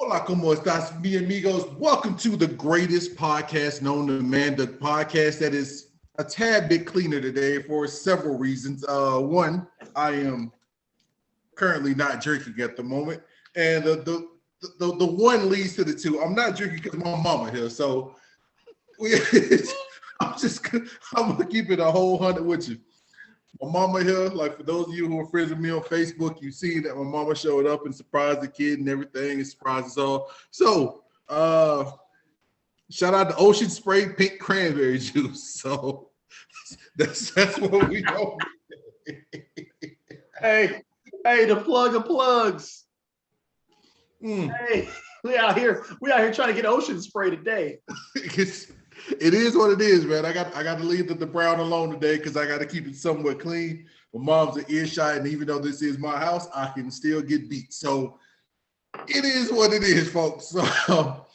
Hola, ¿cómo estás, mi amigos? Welcome to the greatest podcast known to man, the podcast that is a tad bit cleaner today for several reasons. One, I am currently not drinking at the moment, and the one leads to the two. I'm not drinking because my mama here, so we, I'm gonna keep it a whole hundred with you. My mama here, like for those of you who are friends with me on Facebook, you see that my mama showed up and surprised the kid and everything and surprised us all. So shout out to Ocean Spray Pink Cranberry Juice. So that's what we know. Hey, the plug of plugs. Hey, we out here trying to get Ocean Spray today. It is what it is, man. I got to leave the brown alone today because I got to keep it somewhat clean. My mom's an earshot, and even though this is my house, I can still get beat. So it is what it is, folks. So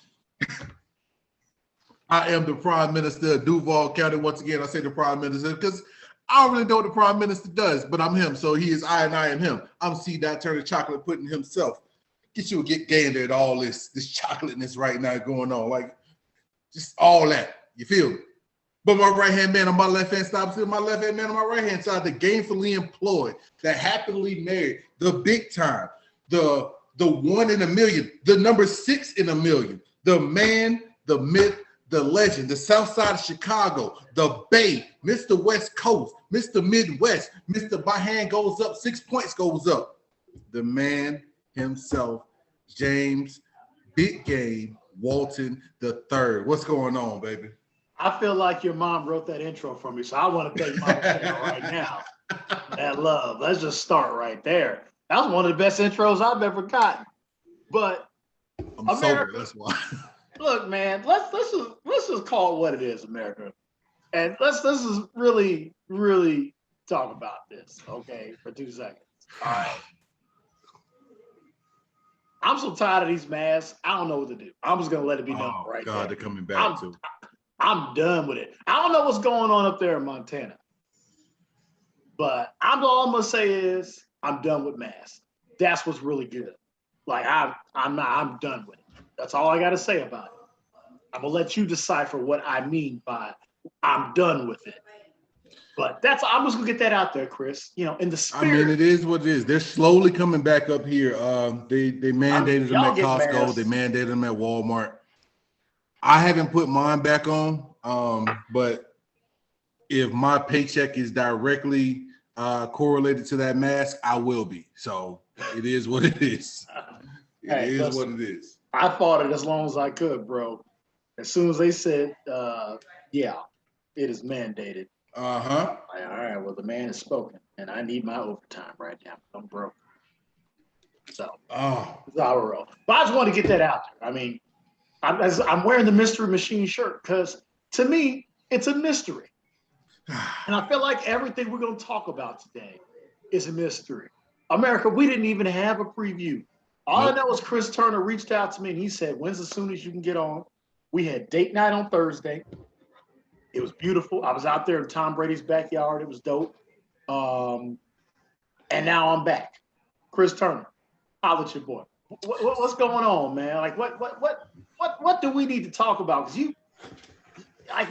I am the Prime Minister of Duval County. Once again, I say the Prime Minister because I don't really know what the Prime Minister does, but I'm him. So he is I, and I am him. I'm C. Turner Chocolate Pudding himself. Get you a get gander at all this chocolateness right now going on, like just all that. You feel me? But my right-hand man on my left-hand side, still my left-hand man on my right-hand side, the gainfully employed, the happily married, the big time, the one in a million, the number 6 in a million, the man, the myth, the legend, the South Side of Chicago, the Bay, Mr. West Coast, Mr. Midwest, Mr. My hand goes up, 6 points goes up. The man himself, James Big Game Walton the Third. What's going on, baby? I feel like your mom wrote that intro for me, so I want to thank Mama Sarah right now. That love. Let's just start right there. That was one of the best intros I've ever gotten. But I'm America, sober, that's why. Look, man, let's just call it what it is, America, and let's just really talk about this, okay, for 2 seconds. All right. I'm so tired of these masks. I don't know what to do. I'm just gonna let it be known right God, there. they're coming back too. I'm done with it. I don't know what's going on up there in Montana, but all I'm gonna say is I'm done with masks. That's what's really good. Like I'm done with it. That's all I gotta say about it. I'm gonna let you decipher what I mean by I'm done with it. But I'm just gonna get that out there, Chris. You know, in the spirit. I mean, it is what it is. They're slowly coming back up here. They mandated them at Costco. Masks. They mandated them at Walmart. I haven't put mine back on, but if my paycheck is directly correlated to that mask, I will be. So it is what it is. What it is. I fought it as long as I could, bro. As soon as they said, yeah, it is mandated. Uh-huh. All right, well, the man has spoken, and I need my overtime right now. I'm broke. So, that's how I roll. But I just want to get that out there. I mean, I'm wearing the Mystery Machine shirt because, to me, it's a mystery. And I feel like everything we're going to talk about today is a mystery. America, we didn't even have a preview. All I know is Chris Turner reached out to me, and he said, when's as soon as you can get on? We had date night on Thursday. It was beautiful. I was out there in Tom Brady's backyard. It was dope. And now I'm back. Chris Turner, holla at your boy. What's going on, man? Like, what do we need to talk about? Because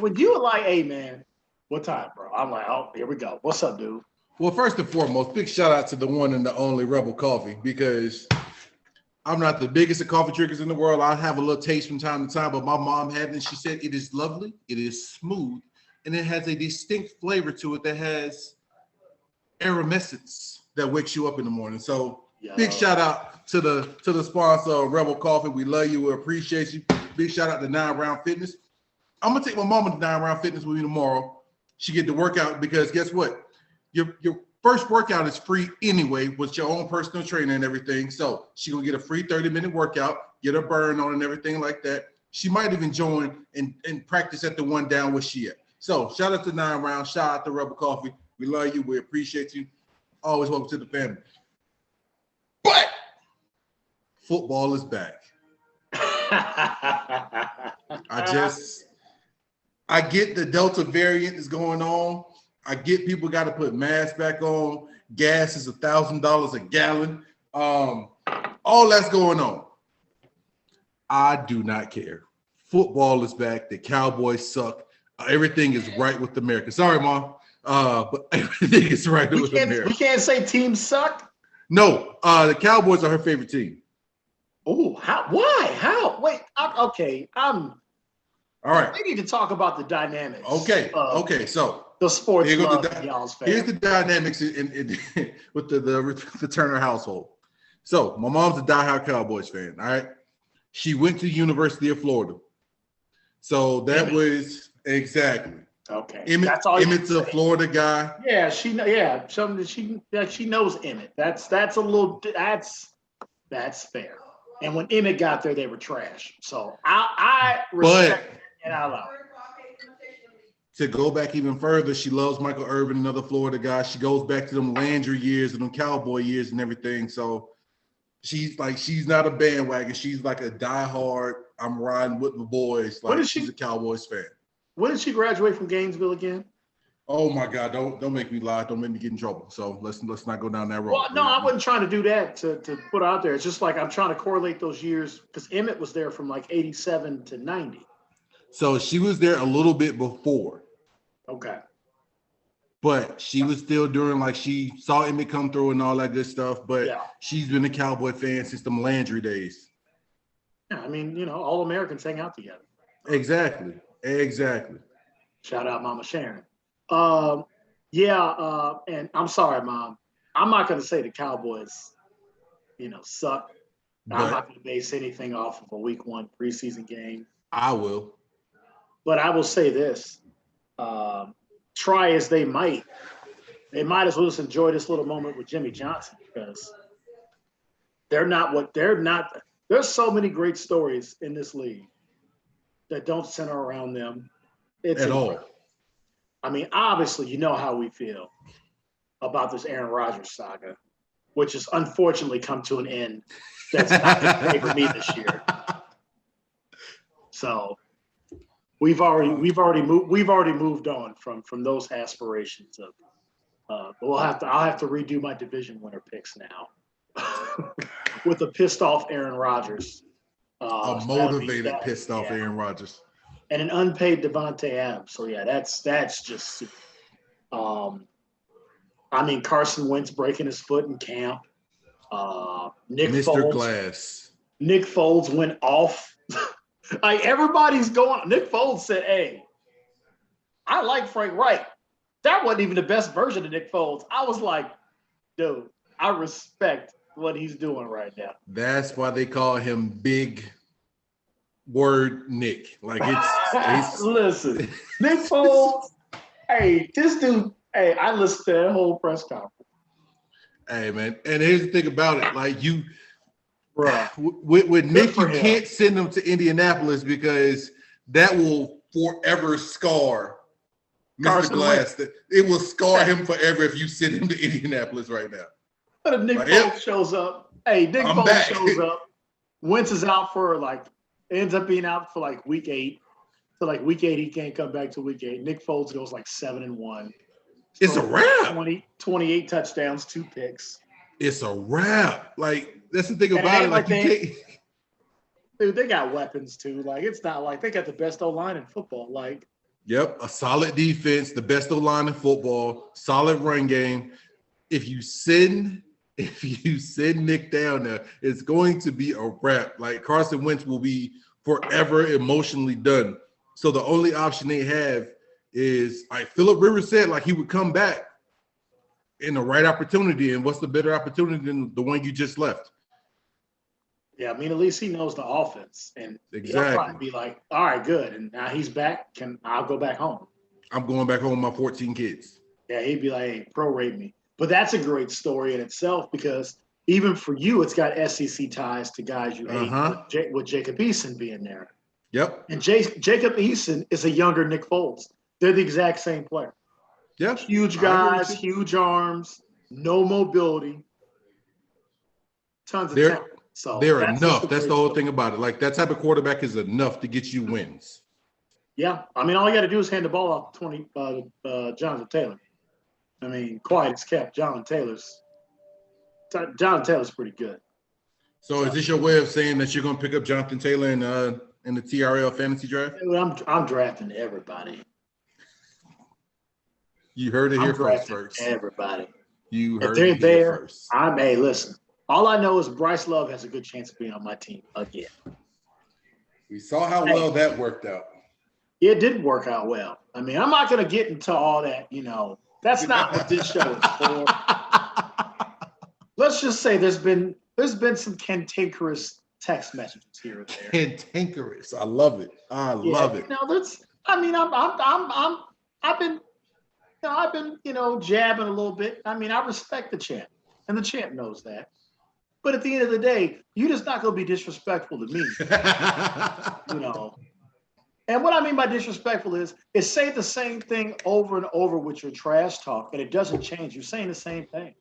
when you were like, hey, man, what time, bro? I'm like, oh, here we go. What's up, dude? Well, first and foremost, big shout out to the one and the only Rebel Coffee because I'm not the biggest of coffee drinkers in the world. I have a little taste from time to time, but my mom had it, and she said it is lovely, it is smooth, and it has a distinct flavor to it that has aromescence that wakes you up in the morning. So big shout out to the sponsor of Rebel Coffee. We love you. We appreciate you. Big shout out to 9 Round Fitness. I'm gonna take my mama to 9 Round Fitness with me tomorrow. She get the workout because guess what? Your first workout is free anyway with your own personal trainer and everything. So she gonna get a free 30-minute workout, get her burn on and everything like that. She might even join and practice at the one down where she at. So shout out to 9 Round, shout out to Rebel Coffee. We love you, we appreciate you. Always welcome to the family. But football is back. I get the Delta variant is going on. I get people got to put masks back on. Gas is $1,000 a gallon. All that's going on. I do not care. Football is back. The Cowboys suck. Everything is right with America. Sorry, Mom. But everything is right with America. We can't say teams suck. No, the Cowboys are her favorite team. Oh, how? Why? How? Wait. Okay. All right. We need to talk about the dynamics. Okay. So the sports y'all's fan. Here's the dynamics with the Turner household. So my mom's a diehard Cowboys fan. All right. She went to the University of Florida. So that was exactly. Okay. Emmett's a Florida guy. Yeah, she knows Emmett. That's fair. And when Emmett got there, they were trash. So I respect it out loud. To go back even further, she loves Michael Irvin, another Florida guy. She goes back to them Landry years and them Cowboy years and everything. So she's not a bandwagon. She's like a diehard. I'm riding with the boys. Like she's a Cowboys fan. When did she graduate from Gainesville again? Oh my God! Don't make me lie. Don't make me get in trouble. So let's not go down that road. Well, no, I wasn't trying to do that to put out there. It's just like I'm trying to correlate those years because Emmett was there from like 87 to 90. So she was there a little bit before. Okay. But she was still doing like she saw Emmett come through and all that good stuff. But she's been a Cowboy fan since the Landry days. Yeah, I mean, all Americans hang out together. Exactly. Shout out Mama Sharon. And I'm sorry, Mom. I'm not going to say the Cowboys, suck. I'm not going to base anything off of a week 1 preseason game. I will. But I will say this. Try as they might as well just enjoy this little moment with Jimmy Johnson because there's so many great stories in this league that don't center around them. At all. I mean, obviously, you know how we feel about this Aaron Rodgers saga, which has unfortunately come to an end. That's not going to favor me this year. So we've already moved on from those aspirations of. But I'll have to redo my division winner picks now with a pissed off Aaron Rodgers. A motivated pissed off Aaron Rodgers. And an unpaid Devontae Adams. So that's just. Carson Wentz breaking his foot in camp. Mr. Glass. Nick Foles went off. Like everybody's going. Nick Foles said, "Hey, I like Frank Reich." That wasn't even the best version of Nick Foles. I was like, dude, I respect what he's doing right now. That's why they call him Big Word Nick. Like it's listen, Nick Foles. Hey, this dude. Hey, I listened to that whole press conference. Hey, man, and here's the thing about it, like Bruh. With Nick, you can't send him to Indianapolis because that will forever scar Mr. Glass. It will scar him forever if you send him to Indianapolis right now. But if Nick Foles shows up, shows up, Wentz is out ends up being out for week 8. So week 8, he can't come back to week 8. Nick Foles goes 7-1. It's a wrap. 28 touchdowns, 2 picks. It's a wrap. That's the thing about it. Dude, they got weapons too. It's not they got the best O-line in football. Yep, a solid defense, the best O-line in football, solid run game. If you send Nick down there, it's going to be a wrap. Carson Wentz will be forever emotionally done. So the only option they have is Philip Rivers said he would come back in the right opportunity. And what's the better opportunity than the one you just left? Yeah, at least he knows the offense. And exactly. He'll probably be all right, good. And now he's back. I'll go back home. I'm going back home with my 14 kids. Yeah, he'd be hey, prorate me. But that's a great story in itself because even for you, it's got SEC ties to guys you hate with Jacob Eason being there. Yep. And Jacob Eason is a younger Nick Foles. They're the exact same player. Yeah. Huge guys, huge arms, no mobility, tons of talent. So they're enough. That's the whole thing about it. That type of quarterback is enough to get you wins. Yeah. all you got to do is hand the ball off to Jonathan Taylor. Quiet as kept. Jonathan Taylor's pretty good. So is this your way of saying that you're going to pick up Jonathan Taylor in the TRL fantasy draft? I'm drafting everybody. You heard it here first. Everybody. You heard it here first. Listen. All I know is Bryce Love has a good chance of being on my team again. We saw how well that worked out. It did work out well. I mean, I'm not going to get into all that, That's not what this show is for. Let's just say there's been some cantankerous text messages here and there. Cantankerous. I love it. I love it. I've been jabbing a little bit. I mean, I respect the champ, and the champ knows that. But at the end of the day, you're just not going to be disrespectful to me. And what I mean by disrespectful is say the same thing over and over with your trash talk, and it doesn't change. You're saying the same thing.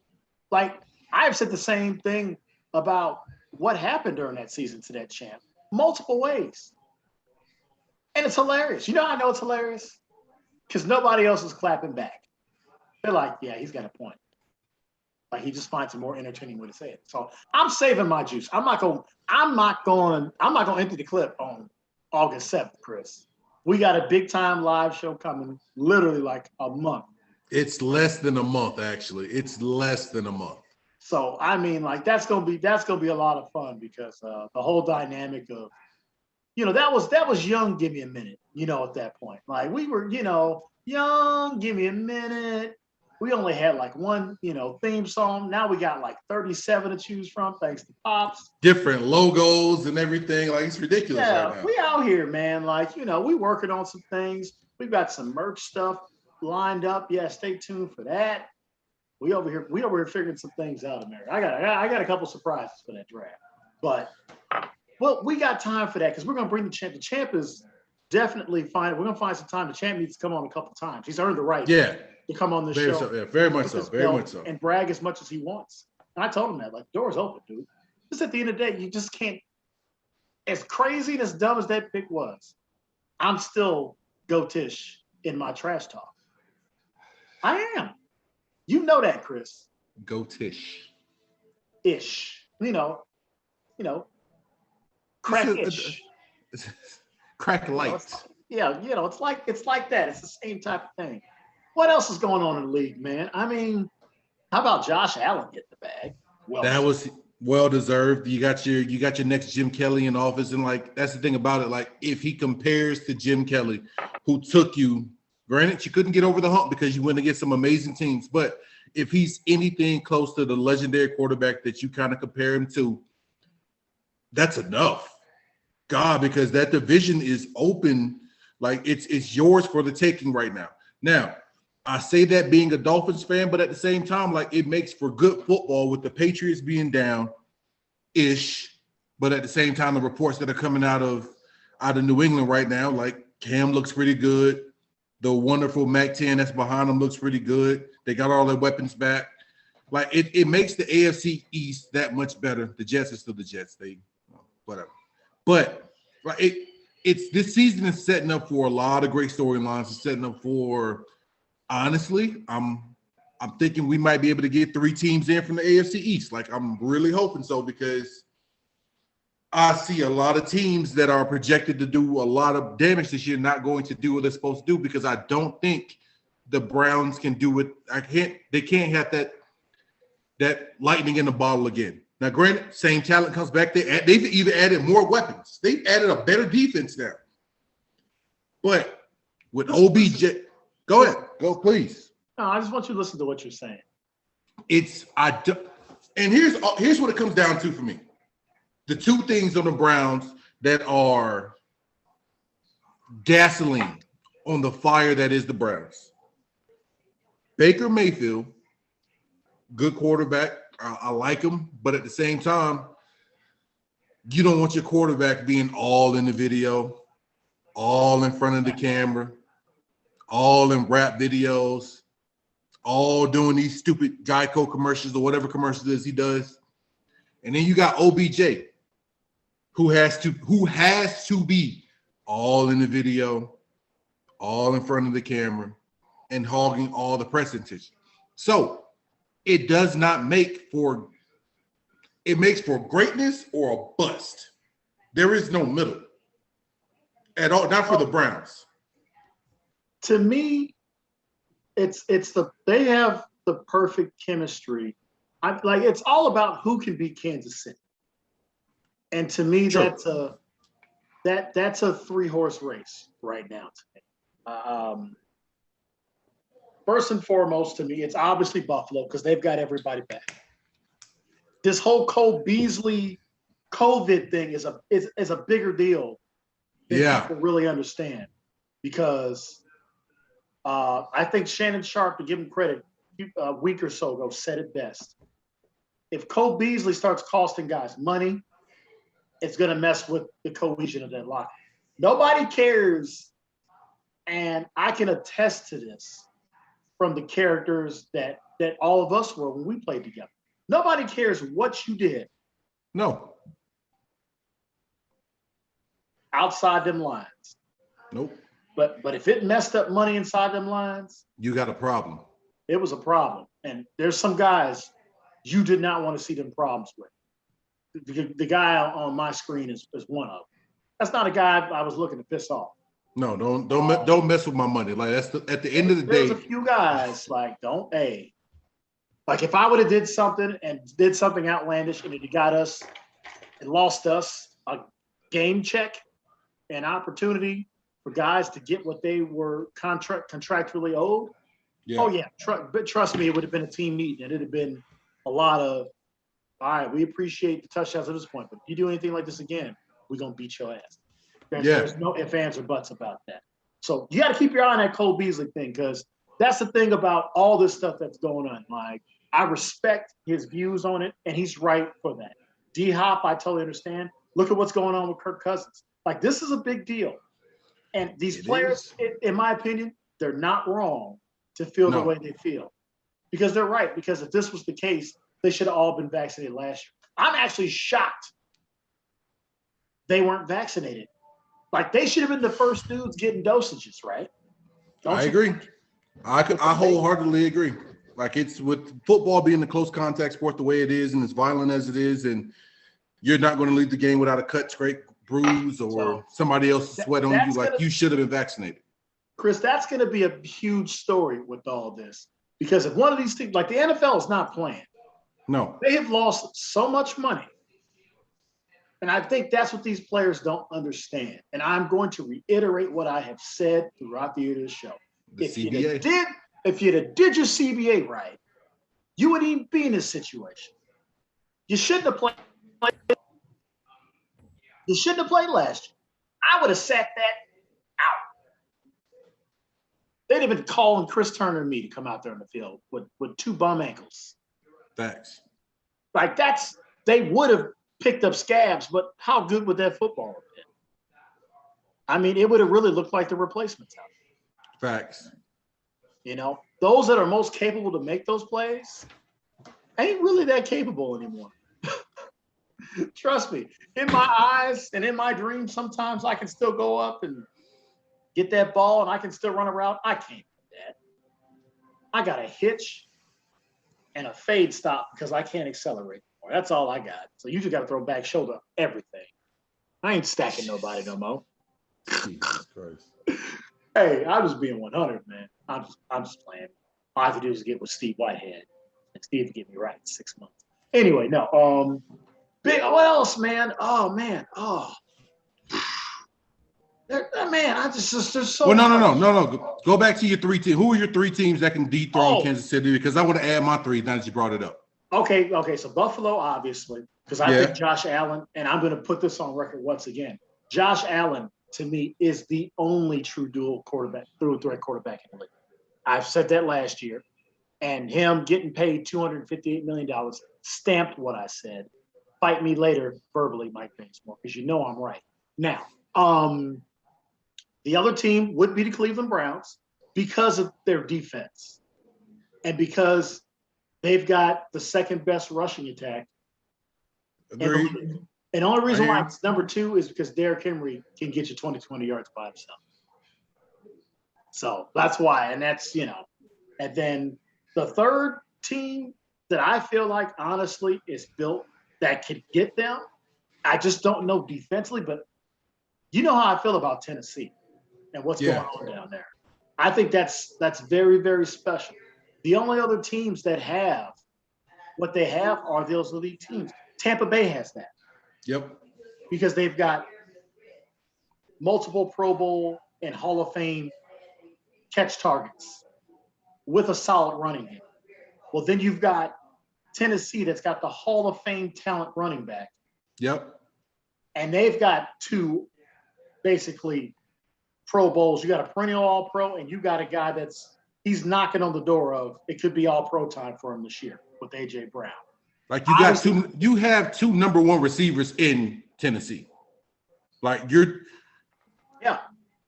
Like, I've said the same thing about what happened during that season to that champ multiple ways. And it's hilarious. You know how I know it's hilarious? Because nobody else is clapping back. They're like, yeah, he's got a point. Like, he just finds a more entertaining way to say it. So I'm saving my juice. I'm not going to empty the clip on August 7th, Chris. We got a big time live show coming literally like a month. It's less than a month, actually. It's less than a month. So I mean, like, that's gonna be a lot of fun because the whole dynamic of, that was young. Give me a minute. At that point, like we were, young. Give me a minute. We only had like one, theme song. Now we got like 37 to choose from, thanks to Pops. Different logos and everything. Like, it's ridiculous right now. We out here, man. Like, we working on some things. We've got some merch stuff lined up. Yeah, stay tuned for that. We over here figuring some things out, America. I got a couple surprises for that draft. But we got time for that because we're gonna bring the champ. The champ is definitely fine. We're gonna find some time. The champ needs to come on a couple times. He's earned the right. Yeah. To come on the show. So, yeah, very much so. Very much so. And brag as much as he wants. And I told him that, like, door's open, dude. Just at the end of the day, you just can't. As crazy and as dumb as that pick was, I'm still goatish in my trash talk. I am. You know that, Chris. Goatish. Ish. Crack-ish. Crack light. It's like that. It's the same type of thing. What else is going on in the league, man? I mean, how about Josh Allen getting the bag? That was well deserved. You got your next Jim Kelly in office, and like that's the thing about it. Like, if he compares to Jim Kelly, who took you, granted you couldn't get over the hump because you went against some amazing teams, but if he's anything close to the legendary quarterback that you kind of compare him to, that's enough. God, because that division is open, like it's yours for the taking right now. Now, I say that being a Dolphins fan, but at the same time, like, it makes for good football with the Patriots being down-ish, but at the same time, the reports that are coming out of New England right now, like Cam looks pretty good. The wonderful MAC-10 that's behind them looks pretty good. They got all their weapons back. Like, it makes the AFC East that much better. The Jets are still the Jets. Whatever. But like, it's this season is setting up for a lot of great storylines. It's setting up for, honestly, I'm thinking we might be able to get 3 teams in from the AFC East. Like, I'm really hoping so because I see a lot of teams that are projected to do a lot of damage this year not going to do what they're supposed to do because I don't think the Browns can do it. They can't have that lightning in the bottle again. Now, granted, same talent comes back. They've even added more weapons. They've added a better defense now. But with OBJ, go ahead. Go, please. No, I just want you to listen to what you're saying. And here's what it comes down to for me. The 2 things on the Browns that are gasoline on the fire that is the Browns. Baker Mayfield, good quarterback. I like him, but at the same time, you don't want your quarterback being all in the video, all in front of the camera, all in rap videos, all doing these stupid Geico commercials or whatever commercials it is he does. And then you got OBJ, who has to be all in the video, all in front of the camera, and hogging all the press attention. So it does not make for it makes for greatness or a bust. There is no middle at all, not for the Browns. To me, they have the perfect chemistry. It's all about who can beat Kansas City. And to me, True. that's a 3-horse race right now to me. First and foremost, to me, it's obviously Buffalo because they've got everybody back. This whole Cole Beasley COVID thing is a bigger deal than people really understand, because I think Shannon Sharpe, to give him credit, a week or so ago said it best. If Cole Beasley starts costing guys money, it's going to mess with the cohesion of that locker. Nobody cares, and I can attest to this from the characters that all of us were when we played together. Nobody cares what you did. No. Outside them lines. Nope. But if it messed up money inside them lines, you got a problem. It was a problem. And there's some guys you did not want to see them problems with. The guy on my screen is one of them. That's not a guy I was looking to piss off. No, don't mess with my money. Like at the end of the day. There's a few guys like like if I would have did something outlandish and it got us and lost us a game check, an opportunity for guys to get what they were contractually owed. Yeah. Oh yeah, but trust me, it would have been a team meeting, and it'd have been a lot of, all right, we appreciate the touchdowns at this point, but if you do anything like this again, we're gonna beat your ass. There's no ifs, ands, or buts about that. So you got to keep your eye on that Cole Beasley thing, because that's the thing about all this stuff that's going on. Like, I respect his views on it, and he's right for that. D-Hop, I totally understand. Look at what's going on with Kirk Cousins. Like, this is a big deal. And these players, in my opinion, they're not wrong to feel the way they feel. Because they're right. Because if this was the case, they should have all been vaccinated last year. I'm actually shocked they weren't vaccinated. Like, they should have been the first dudes getting dosages, right? I agree. I wholeheartedly agree. Like, it's with football being the close contact sport the way it is, and as violent as it is, and you're not going to leave the game without a cut, scrape, bruise, or somebody else sweat on you. Like, you should have been vaccinated. Chris, that's going to be a huge story with all this, because if one of these teams, like the NFL, is not playing. No. They have lost so much money. And I think that's what these players don't understand. And I'm going to reiterate what I have said throughout the year of the show. If you'd have did your CBA right, you wouldn't even be in this situation. You shouldn't have played. You shouldn't have played last year. I would have sat that out. They'd have been calling Chris Turner and me to come out there on the field with 2 bum ankles. Facts. Like, they would have picked up scabs, but how good would that football have been? I mean, it would have really looked like the replacements out there. Facts. You know, those that are most capable to make those plays ain't really that capable anymore. Trust me, in my eyes and in my dreams, sometimes I can still go up and get that ball and I can still run around. I can't do that. I got a hitch and a fade stop because I can't accelerate anymore. That's all I got. So you just got to throw back shoulder everything. I ain't stacking nobody no more. Jesus Christ. Hey, I was being 100, man. I'm just playing. All I have to do is get with Steve Whitehead, and Steve can get me right in 6 months. Anyway, no. What else, man? Oh man. Oh. Man, there's so. Well, no. Go back to your 3 teams. Who are your 3 teams that can dethrone Kansas City? Because I want to add my 3 now that you brought it up. Okay. So Buffalo, obviously, because I think Josh Allen, and I'm going to put this on record once again. Josh Allen, to me, is the only true dual quarterback, through-threat quarterback in the league. I've said that last year, and him getting paid $258 million stamped what I said. Fight me later verbally, Mike Bangsmore, because you know I'm right. Now, the other team would be the Cleveland Browns because of their defense and because they've got the second best rushing attack. Agreed. And the only reason why it's number 2 is because Derrick Henry can get you 20 yards by himself. So that's why. And that's, and then the third team that I feel like honestly is built that could get them. I just don't know defensively, but you know how I feel about Tennessee and what's going on down there. I think that's very, very special. The only other teams that have what they have are those elite teams. Tampa Bay has that. Yep. Because they've got multiple Pro Bowl and Hall of Fame catch targets with a solid running game. Well, then you've got Tennessee that's got the Hall of Fame talent running back. Yep. And they've got 2 basically Pro Bowls. You got a perennial All-Pro, and you got a guy he's knocking on the door of it could be All-Pro time for him this year with A.J. Brown. Like you have 2 number 1 receivers in Tennessee. Like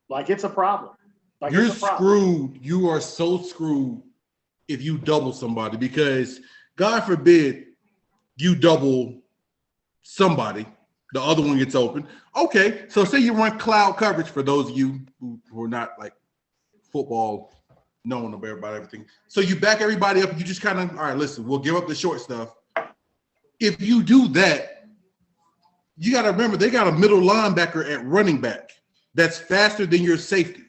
like it's a problem. Like you're screwed. You are so screwed if you double somebody, because God forbid you double somebody, the other one gets open. Okay, so say you run cloud coverage, for those of you who are not like football knowing about everything. So you back everybody up. You just kind of, all right, listen, we'll give up the short stuff. If you do that, you got to remember they got a middle linebacker at running back that's faster than your safety.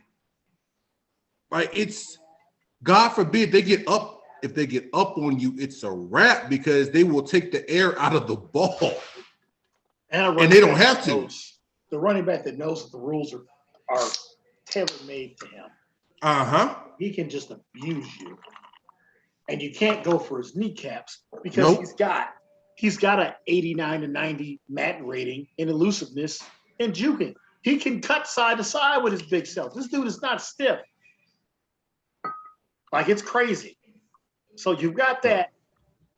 Like, it's, God forbid they get up. If they get up on you, it's a wrap, because they will take the air out of the ball. And they don't have to. The running back that knows that the rules are tailor-made to him. Uh-huh. He can just abuse you. And you can't go for his kneecaps, because he's got an 89 to 90 Madden rating in elusiveness and juking. He can cut side to side with his big self. This dude is not stiff. Like, it's crazy. So you've got that.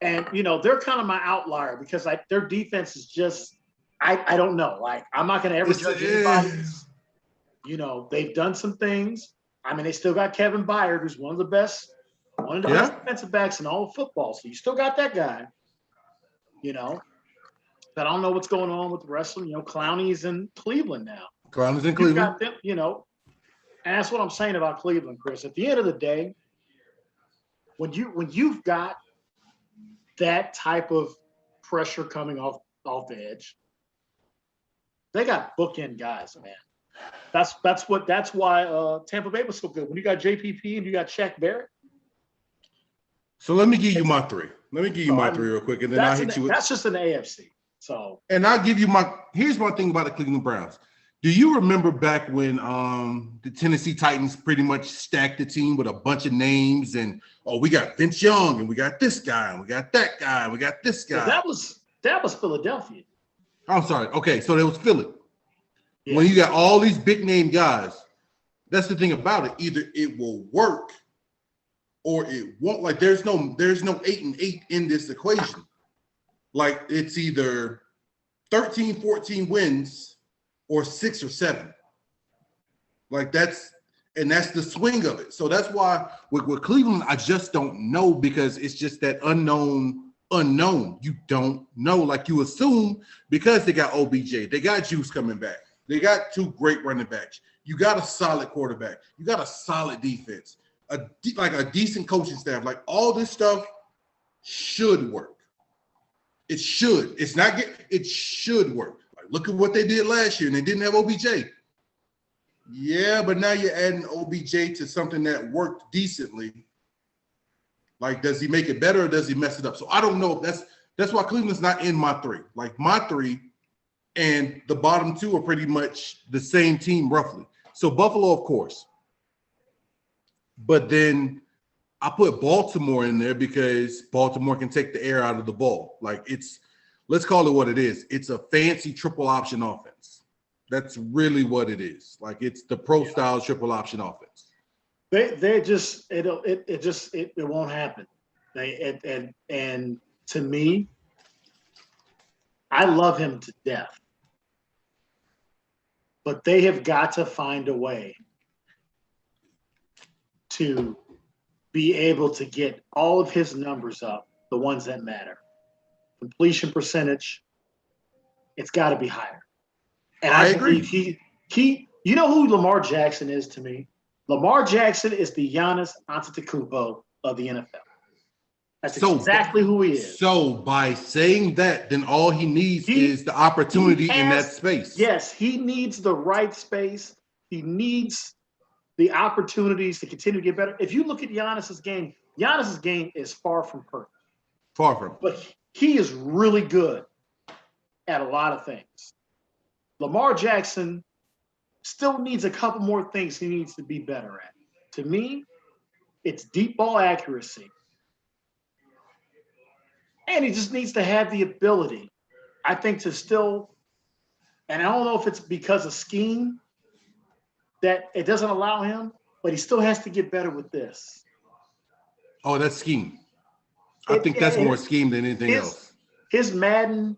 And, they're kind of my outlier, because their defense is just, I don't know. Like, I'm not going to ever judge anybody. They've done some things. I mean, they still got Kevin Byard, who's one of the best defensive backs in all of football. So you still got that guy. But I don't know what's going on with the rest of them. Clowney's in Cleveland now. Clowney's in Cleveland. Got them, and that's what I'm saying about Cleveland, Chris. At the end of the day, when you've got that type of pressure coming off the edge, they got bookend guys, man. That's why Tampa Bay was so good. When you got JPP and you got Shaq Barrett. So let me give you my 3. Let me give you my 3 real quick, and then I'll hit you with. That's just an AFC. So. And I'll give you here's one thing about the Cleveland Browns. Do you remember back when the Tennessee Titans pretty much stacked the team with a bunch of names, and we got Vince Young, and we got this guy, and we got that guy, and we got this guy. That was Philadelphia. I'm sorry. Okay, so there was Philly. Yeah. When you got all these big name guys, that's the thing about it. Either it will work or it won't. Like, there's no 8-8 in this equation. Like, it's either 13, 14 wins or 6 or 7. Like, that's the swing of it. So that's why with Cleveland, I just don't know, because it's just that unknown. You don't know. Like, you assume because they got OBJ, they got Juice coming back. They got 2 great running backs. You got a solid quarterback. You got a solid defense, a decent coaching staff. Like, all this stuff should work. It should. It should work. Like, look at what they did last year, and they didn't have OBJ. Yeah, but now you're adding OBJ to something that worked decently. Like, does he make it better or does he mess it up? So I don't know. That's why Cleveland's not in my 3. Like, my 3 and the bottom 2 are pretty much the same team roughly. So Buffalo, of course. But then I put Baltimore in there because Baltimore can take the air out of the ball. Like, let's call it what it is. It's a fancy triple option offense. That's really what it is. Like, it's the pro style triple option offense. They just it won't happen. And to me, I love him to death. But they have got to find a way to be able to get all of his numbers up, the ones that matter. Completion percentage, it's got to be higher. And I agree. You know who Lamar Jackson is to me? Lamar Jackson is the Giannis Antetokounmpo of the NFL. That's exactly who he is. So by saying that, then all he needs is the opportunity in that space. Yes, he needs the right space. He needs the opportunities to continue to get better. If you look at Giannis's game is far from perfect. Far from. But he is really good at a lot of things. Lamar Jackson still needs a couple more things he needs to be better at. To me, it's deep ball accuracy. And he just needs to have the ability, I think, to still, and I don't know if it's because of scheme that it doesn't allow him, but he still has to get better with this. Oh, that's scheme. I think that's more scheme than anything else. His Madden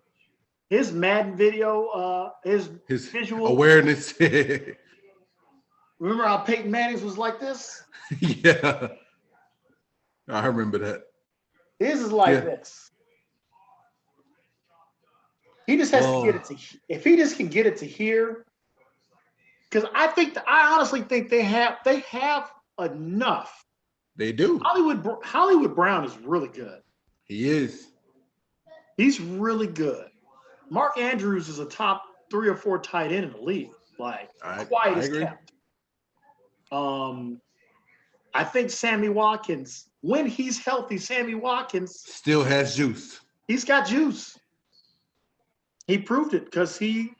video, his visual awareness. Remember how Peyton Manning's was like this? Yeah. I remember that. His is like this. He just has to get it to, if he just can get it to here, because I honestly think they have enough. They do. Hollywood Brown is really good. He is. He's really good. Mark Andrews is a top 3 or 4 tight end in the league. Like, quiet as kept. I think Sammy Watkins, when he's healthy, Sammy Watkins still has juice. He's got juice. He proved it because he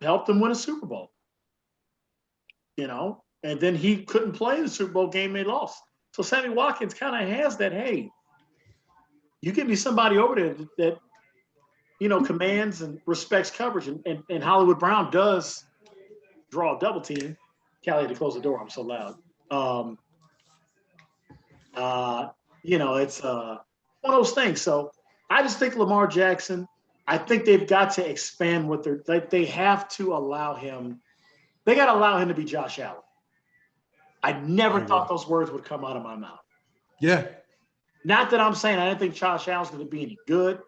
helped them win a Super Bowl. You know, and then he couldn't play the Super Bowl game they lost. So Sammy Watkins kind of has that, hey, you give me somebody over there that you know, commands and respects coverage. And Hollywood Brown does draw a double team. Callie had to close the door. I'm so loud. You know, it's one of those things. So I just think Lamar Jackson, I think they've got to expand what they have to allow him. They got to allow him to be Josh Allen. I never thought those words would come out of my mouth. Yeah. Not that I'm saying I didn't think Josh Allen's going to be any good,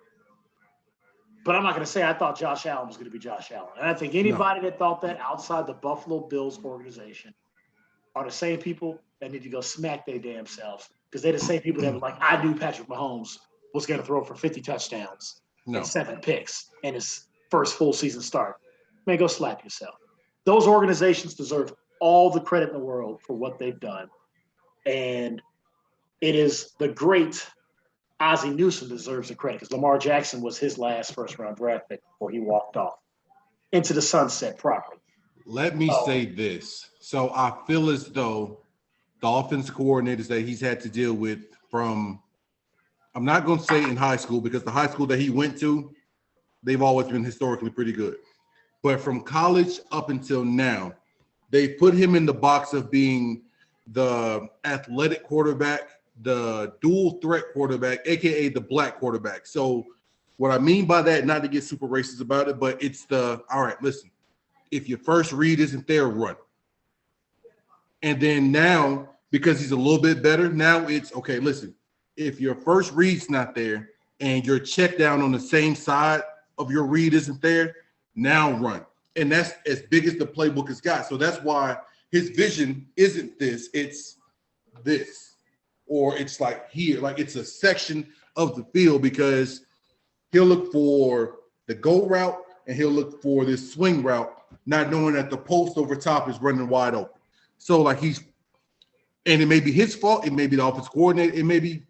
but I'm not going to say I thought Josh Allen was going to be Josh Allen. And I think anybody that thought that outside the Buffalo Bills organization are the same people that need to go smack their damn selves, because they're the same people that were like, I knew Patrick Mahomes was going to throw for 50 touchdowns and 7 picks in his first full season start. Man, go slap yourself. Those organizations deserve all the credit in the world for what they've done. And it is the great Ozzie Newsome deserves the credit, because Lamar Jackson was his last first-round draft pick before he walked off into the sunset properly. Let me say this. So I feel as though the offensive coordinators that he's had to deal with from, I'm not going to say in high school, because the high school that he went to, they've always been historically pretty good. But from college up until now, they put him in the box of being the athletic quarterback, the dual threat quarterback, aka the black quarterback. So what I mean by that, not to get super racist about it, but it's all right, listen, if your first read isn't there, run. And then now, because he's a little bit better, now it's okay, listen, if your first read's not there and your check down on the same side of your read isn't there, now run. And that's as big as the playbook has got. So that's why his vision isn't this, it's this. Or it's like here, like it's a section of the field, because he'll look for the go route and he'll look for this swing route, not knowing that the post over top is running wide open. So like and it may be his fault, it may be the offensive coordinator, it may be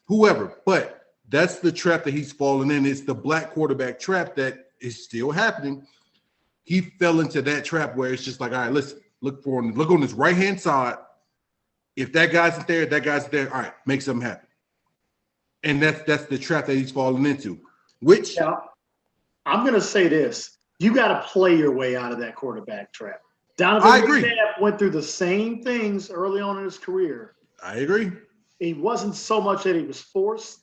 whoever, but that's the trap that he's fallen in. It's the black quarterback trap that is still happening. He fell into that trap where it's just like, all right, listen, look on his right-hand side. If that guy's there, that guy's there. All right, make something happen. And that's the trap that he's falling into. Which I'm going to say this: you got to play your way out of that quarterback trap. Donovan McNabb went through the same things early on in his career. I agree. It wasn't so much that he was forced.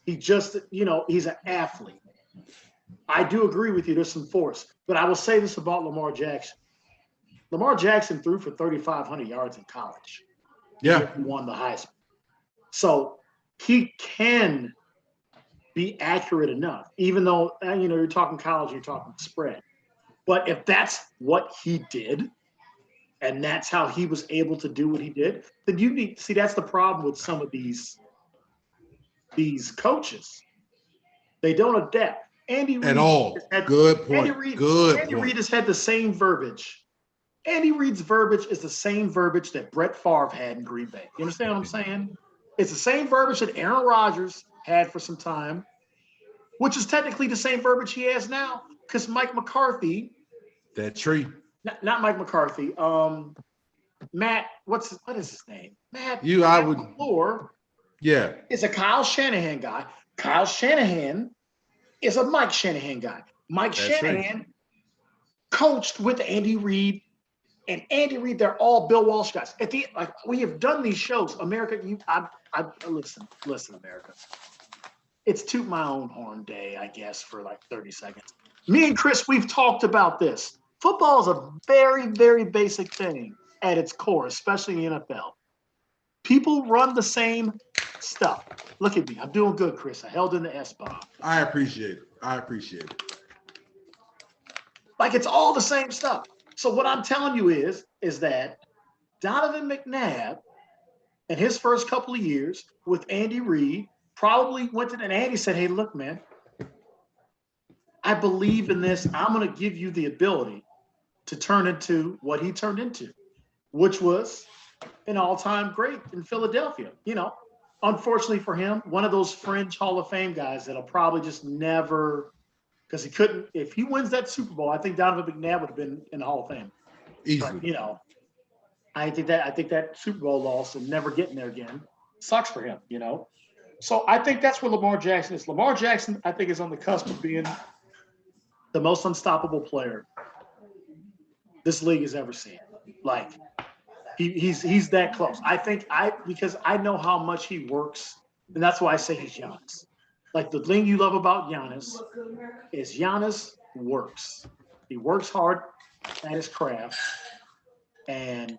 He just, he's an athlete. I do agree with you. There's some force, but I will say this about Lamar Jackson. Lamar Jackson threw for 3,500 yards in college. Yeah. He won the Heisman. So he can be accurate enough, even though, you're talking college, you're talking spread. But if that's what he did, and that's how he was able to do what he did, then you need, see, that's the problem with some of these these coaches. They don't adapt. Andy Reid at all. Good point. Andy Reid has had the same verbiage. Andy Reid's verbiage is the same verbiage that Brett Favre had in Green Bay. You understand what I'm saying? It's the same verbiage that Aaron Rodgers had for some time, which is technically the same verbiage he has now because Mike McCarthy. That tree. Not Mike McCarthy. Matt, what is his name? Matt. LaFleur, yeah, is a Kyle Shanahan guy. Kyle Shanahan is a Mike Shanahan guy. Mike Shanahan coached with Andy Reid, and Andy Reid. They're all Bill Walsh guys. We have done these shows. America, listen, America. It's toot my own horn day, I guess, for like 30 seconds. Me and Chris, we've talked about this. Football is a very, very basic thing at its core, especially in the NFL. People run the same stuff. Look at me. I'm doing good, Chris. I held in the S-bomb. I appreciate it. Like, it's all the same stuff. So what I'm telling you is that Donovan McNabb, in his first couple of years with Andy Reid, probably went to, and Andy said, hey, look, man, I believe in this. I'm going to give you the ability to turn into what he turned into, which was an all-time great in Philadelphia. You know, unfortunately for him, one of those fringe Hall of Fame guys that'll probably just never, because he couldn't, if he wins that Super Bowl, I think Donovan McNabb would have been in the Hall of Fame. Easily. But, you know, I think that Super Bowl loss and never getting there again sucks for him, you know. So I think that's where Lamar Jackson is. Lamar Jackson, I think, is on the cusp of being the most unstoppable player this league has ever seen. Like, he's that close. Because I know how much he works, and that's why I say he's Giannis. Like, the thing you love about Giannis is Giannis works. He works hard at his craft, and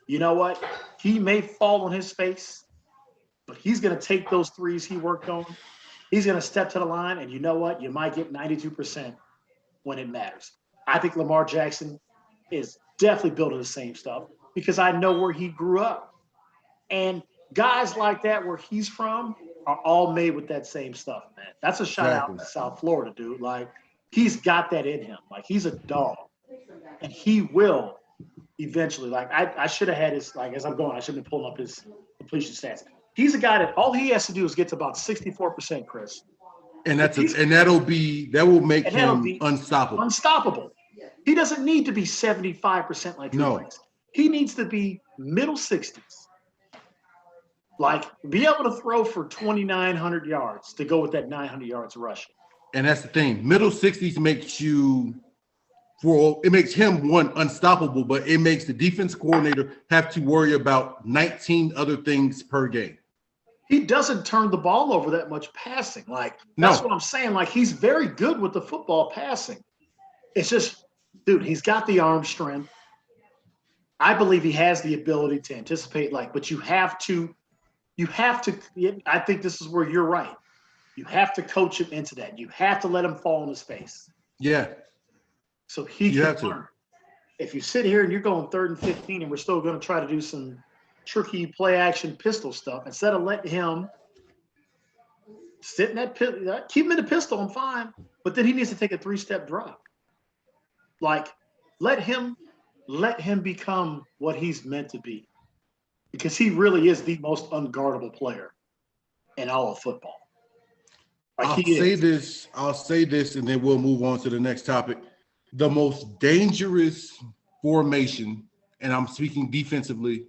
you know what? He may fall on his face, but he's going to take those threes he worked on. He's going to step to the line, and you know what? You might get 92% when it matters. I think Lamar Jackson is definitely building the same stuff because I know where he grew up. And guys like that, where he's from, are all made with that same stuff, man. That's a shout out to South Florida, dude. Like, he's got that in him. Like, he's a dog. And he will eventually. Like, I should have had his, like, as I'm going, I should have been pulling up his completion stats. He's a guy that all he has to do is get to about 64%, Chris. And that will make him unstoppable. Unstoppable. He doesn't need to be 75% like Drew Brees. He needs to be middle 60s. Like, be able to throw for 2,900 yards to go with that 900 yards rushing. And that's the thing. Middle 60s makes him unstoppable, but it makes the defense coordinator have to worry about 19 other things per game. He doesn't turn the ball over that much passing. Like, that's what I'm saying. Like, he's very good with the football passing. It's just, dude, he's got the arm strength. I believe he has the ability to anticipate, but you have to, I think this is where you're right. You have to coach him into that. You have to let him fall on his face. Yeah. So he can learn. If you sit here and you're going 3rd and 15 and we're still going to try to do some tricky play action pistol stuff, instead of letting him sit in that pistol, keep him in the pistol, I'm fine. But then he needs to take a 3-step drop. Like, let him become what he's meant to be. Because he really is the most unguardable player in all of football. I'll say this, and then we'll move on to the next topic. The most dangerous formation, and I'm speaking defensively,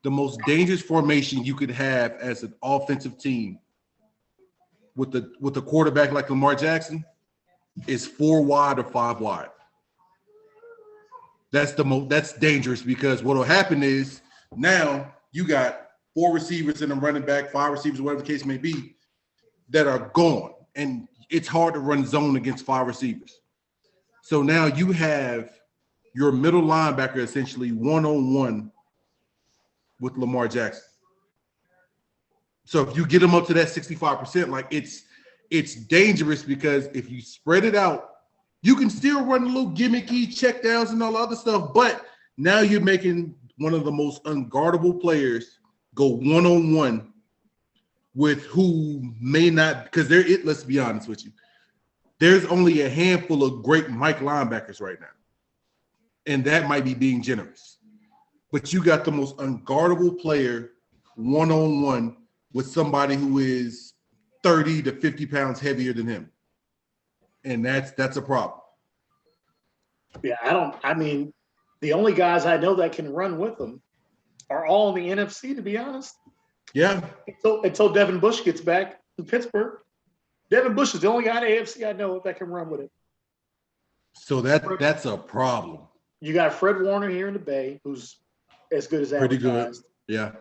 the most dangerous formation you could have as an offensive team with a quarterback like Lamar Jackson is 4 wide or 5 wide. That's dangerous because what will happen is now you got 4 receivers and a running back, 5 receivers, whatever the case may be, that are gone. And it's hard to run zone against 5 receivers. So now you have your middle linebacker essentially one-on-one with Lamar Jackson. So if you get him up to that 65%, like it's dangerous because if you spread it out, you can still run a little gimmicky check downs and all the other stuff, but now you're making one of the most unguardable players go one-on-one with who may not, because let's be honest with you. There's only a handful of great Mike linebackers right now. And that might be being generous. But you got the most unguardable player one-on-one with somebody who is 30 to 50 pounds heavier than him. And that's a problem. Yeah, the only guys I know that can run with them are all in the NFC, to be honest. Yeah. Until Devin Bush gets back to Pittsburgh. Devin Bush is the only guy in the AFC I know that can run with him. So that's a problem. You got Fred Warner here in the Bay, who's as good as pretty advertised. Good. Yeah.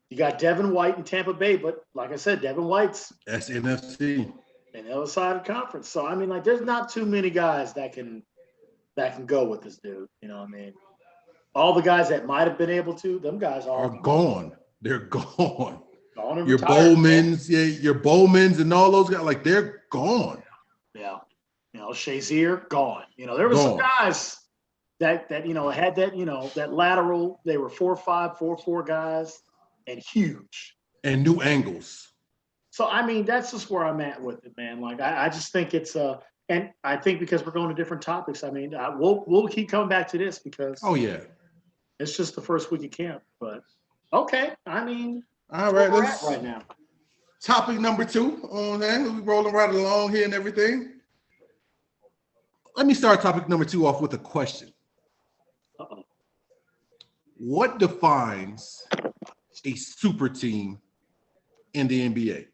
You got Devin White in Tampa Bay, but like I said, Devin White's that's NFC. And the other side of the conference. So there's not too many guys that can go with this dude. You know what I mean? All the guys that might have been able to, them guys are gone. They're gone. Your Bowmans, your Bowmans and all those guys, like they're gone. Yeah. Shazier, gone. There were some guys that had that lateral. They were 4.5, 4.4 guys and huge. And new angles. So, that's just where I'm at with it, man. Like, I just think it's and I think because we're going to different topics, we'll keep coming back to this because it's just the first week of camp. But okay, all right, let's right now. Topic number 2 on that. We're rolling right along here and everything. Let me start topic number 2 off with a question. Uh-oh. What defines a super team in the NBA?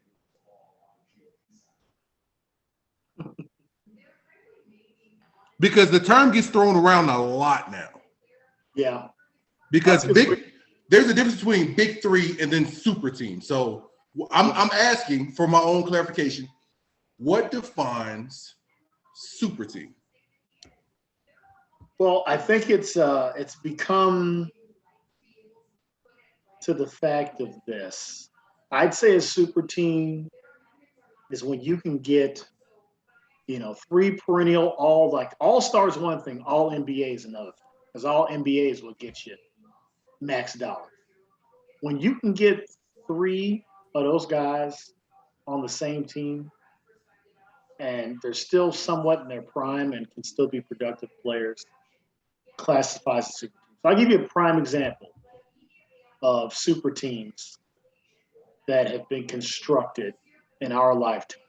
Because the term gets thrown around a lot now. Yeah. Because there's a difference between big 3 and then super team. So I'm asking for my own clarification. What defines super team? Well, I think it's become to the fact of this. I'd say a super team is when you can get 3 perennial all-stars one thing, all NBA is another thing. Because all NBA is what gets you max dollar. When you can get 3 of those guys on the same team and they're still somewhat in their prime and can still be productive players, classifies as super team. So I'll give you a prime example of super teams that have been constructed in our lifetime.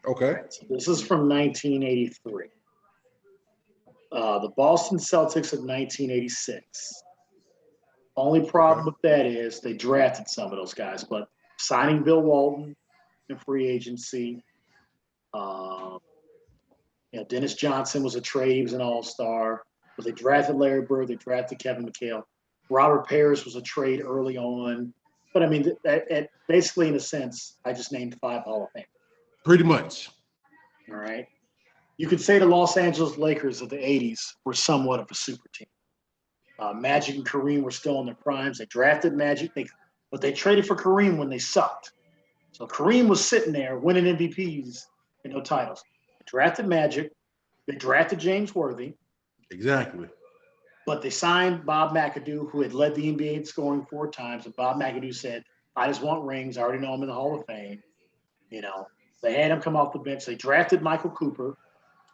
Okay. So this is from 1983. The Boston Celtics of 1986. Only problem with that is they drafted some of those guys, but signing Bill Walton in free agency, Dennis Johnson was a trade. He was an all-star. But they drafted Larry Bird. They drafted Kevin McHale. Robert Parrish was a trade early on. But basically, in a sense, I just named 5 Hall of Famers. Pretty much. All right. You could say the Los Angeles Lakers of the 80s were somewhat of a super team. Magic and Kareem were still in their primes. They drafted Magic, but they traded for Kareem when they sucked. So Kareem was sitting there winning MVPs and no titles. They drafted Magic. They drafted James Worthy. Exactly. But they signed Bob McAdoo, who had led the NBA in scoring 4 times. And Bob McAdoo said, I just want rings. I already know I'm in the Hall of Fame. They had him come off the bench. They drafted Michael Cooper.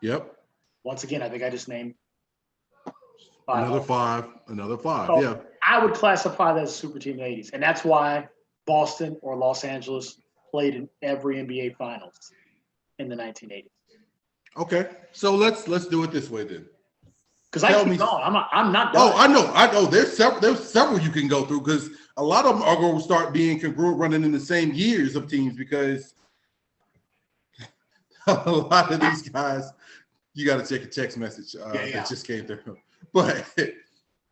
Yep. Once again, I think I just named 5. Another 5. So yeah. I would classify that as a super team in the 80s. And that's why Boston or Los Angeles played in every NBA Finals in the 1980s. Okay. So let's do it this way then. Because I keep going. I'm not done. Oh, I know. There's several you can go through because a lot of them are going to start being congruent running in the same years of teams because a lot of these guys, you got to check a text message that just came through. But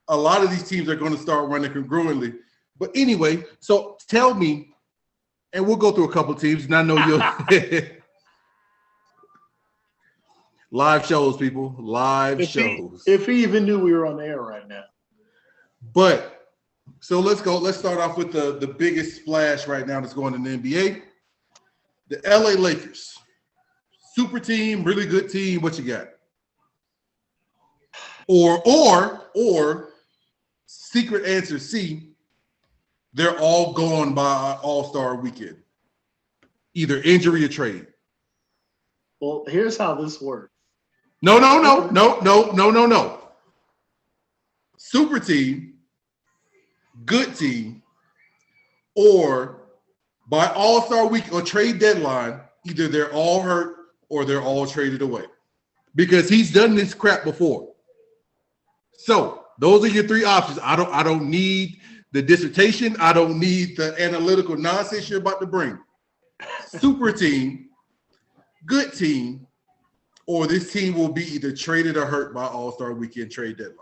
a lot of these teams are going to start running congruently. But anyway, so tell me, and we'll go through a couple teams, and I know you'll live shows, people, shows. If he even knew we were on the air right now. But so let's go. Let's start off with the biggest splash right now that's going in the NBA. The LA Lakers. Super team, really good team. What you got? Or secret answer C, they're all gone by All-Star weekend. either injury or trade. Well, here's how this works. No. Super team, good team, or by All-Star week or trade deadline, either they're all hurt or they're all traded away. Because he's done this crap before. So those are your three options. I don't need the dissertation. I don't need the analytical nonsense you're about to bring. Super team, good team, or this team will be either traded or hurt by All-Star weekend trade deadline.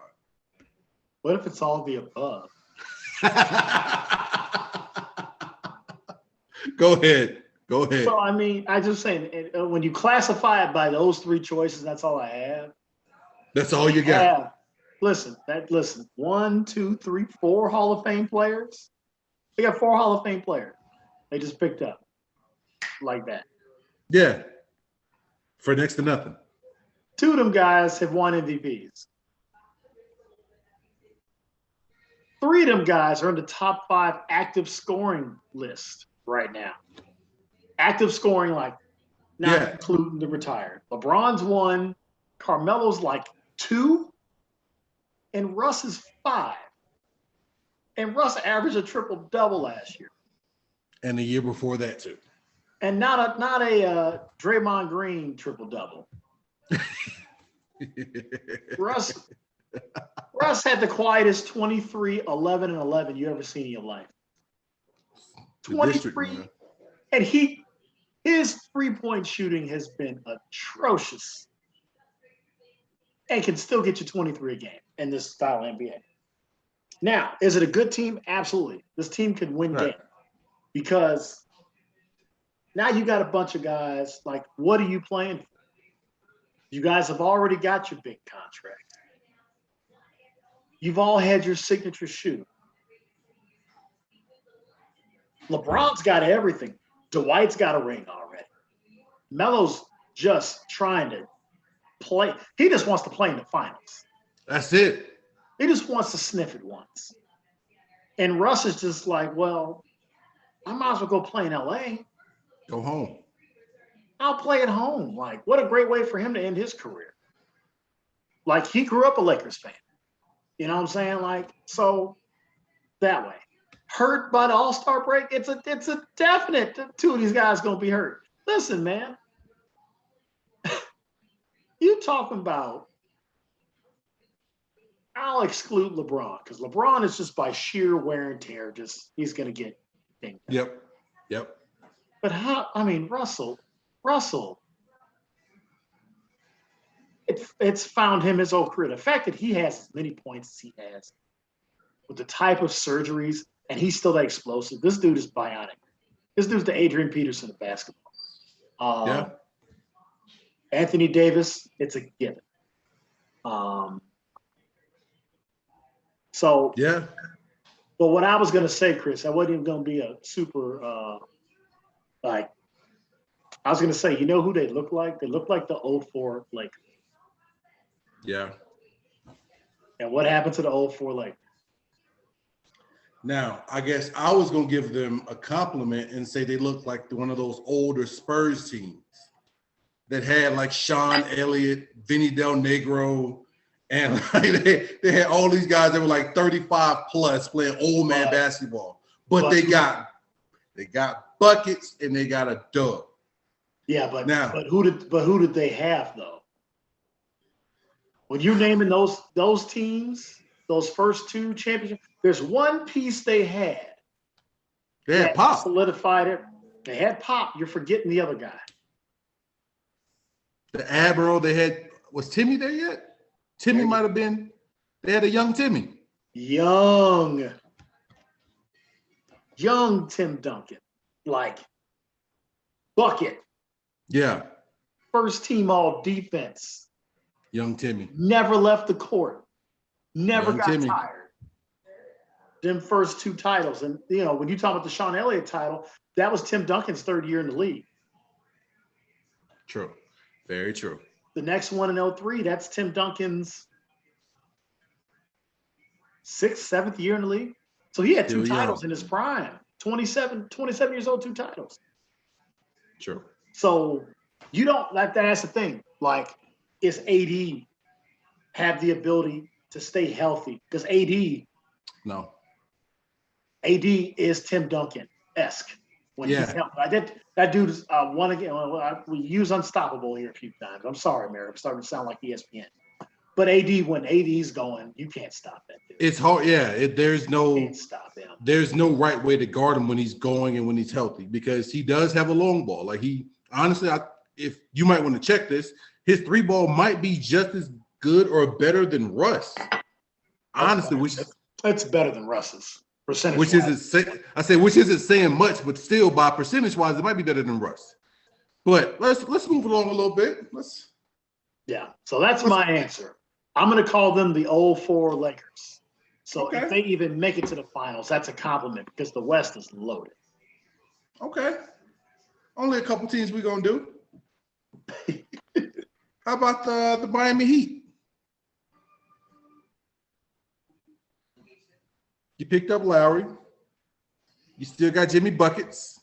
What if it's all the above? Go ahead. So, I mean, I just saying, when you classify it by those three choices, that's all I have. That's all you got. Listen, 1, 2, 3, 4 Hall of Fame players. They got 4 Hall of Fame players. They just picked up like that. Yeah. For next to nothing. 2 of them guys have won MVPs. 3 of them guys are in the top 5 active scoring list right now. Active scoring, like not including the retired. LeBron's 1, Carmelo's like 2, and Russ is 5. And Russ averaged a triple-double last year. And the year before that too. And not a Draymond Green triple-double. Russ had the quietest 23, 11, and 11 you ever seen in your life. 23, and his three-point shooting has been atrocious, and can still get you 23 a game in this style of NBA. Now, is it a good team? Absolutely. This team could win games because now you got a bunch of guys. Like, what are you playing for? You guys have already got your big contract. You've all had your signature shoe. LeBron's got everything. Dwight's got a ring already. Melo's just trying to play. He just wants to play in the finals. That's it. He just wants to sniff it once. And Russ is just like, well, I might as well go play in LA. Go home. I'll play at home. Like, what a great way for him to end his career. Like, he grew up a Lakers fan. You know what I'm saying? Like, so that way. Hurt by the All-Star break, it's a definite 2 of these guys going to be hurt. Listen, man. You talking about, I'll exclude LeBron because LeBron is just by sheer wear and tear, he's going to get things. Yep. But Russell, it's found him his old career. The fact that he has as many points as he has with the type of surgeries, and he's still that explosive. This dude is bionic. This dude's the Adrian Peterson of basketball. Anthony Davis, it's a given. But what I was going to say, Chris, I wasn't even going to be a super, I was going to say, you know who they look like? They look like the 04 Lakers. Yeah. And what happened to the 04 Lakers? Now, I guess I was going to give them a compliment and say they look like one of those older Spurs teams that had like Sean Elliott, Vinny Del Negro, and like they had all these guys that were like 35 plus playing old man basketball. But they got buckets and they got a dub. Yeah, but who did they have though? When you're naming those teams, those first 2 championships, there's one piece they had. They had Pop. Solidified it. They had Pop. You're forgetting the other guy. The Admiral, they had, was Timmy there yet? Timmy might have been. They had a young Timmy. Young Tim Duncan. Like, bucket. Yeah. First team all defense. Young Timmy. Never left the court. Never got Timmy. tired. Them first 2 titles. And, when you talk about the Sean Elliott title, that was Tim Duncan's 3rd year in the league. True. Very true. The next one in 03, that's Tim Duncan's 6th, 7th year in the league. So he had 2 titles in his prime. 27 years old, 2 titles. True. So you don't like that's the thing. Like, is AD have the ability to stay healthy? Because No. AD is Tim Duncan-esque when he's healthy. That dude is one again. We use unstoppable here a few times. I'm sorry, Mary. I'm starting to sound like ESPN. But when AD's going, you can't stop that dude. It's hard. Yeah, there's no can't stop him. There's no right way to guard him when he's going and when he's healthy, because he does have a long ball. Like, he honestly, if you might want to check this, his 3 ball might be just as good or better than Russ. Honestly, it's better than Russ's percentage. Which isn't saying much, but still, by percentage wise, it might be better than Russ. But let's move along a little bit. So that's my answer. I'm going to call them the 0-4 Lakers. So if they even make it to the finals, that's a compliment, because the West is loaded. Okay. Only a couple teams we're going to do. How about the Miami Heat? You picked up Lowry. You still got Jimmy Buckets.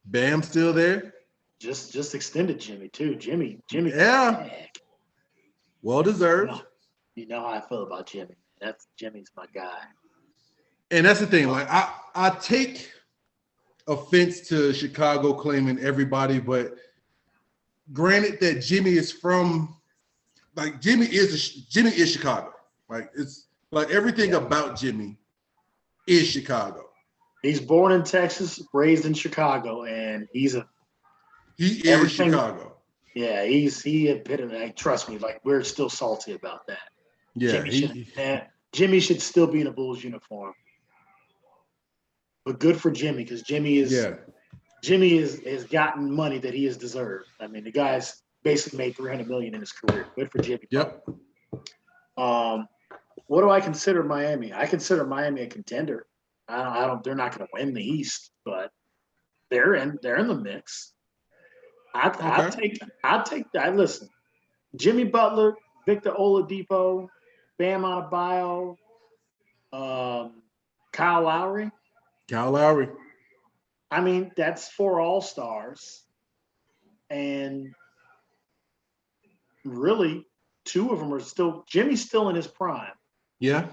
Bam still there. Just extended Jimmy too. Jimmy. Yeah. Well deserved. You know how I feel about Jimmy. Jimmy's my guy. And that's the thing. Like, I take offense to Chicago claiming everybody, but granted that Jimmy is Chicago. Like, it's like everything about Jimmy is Chicago. He's born in Texas, raised in Chicago, and he is Chicago. Yeah, he epitomed. Trust me, like, we're still salty about that. Yeah, Jimmy should still be in a Bulls uniform. But good for Jimmy, because Jimmy has gotten money that he has deserved. I mean, the guy's basically made $300 million in his career. Good for Jimmy. Yep. What do I consider Miami? I consider Miami a contender. They're not going to win the East, but they're in the mix. I'll take that. Listen, Jimmy Butler, Victor Oladipo, Bam Adebayo, Kyle Lowry. I mean, that's 4 all-stars. And really, 2 of them are Jimmy's still in his prime. Yeah.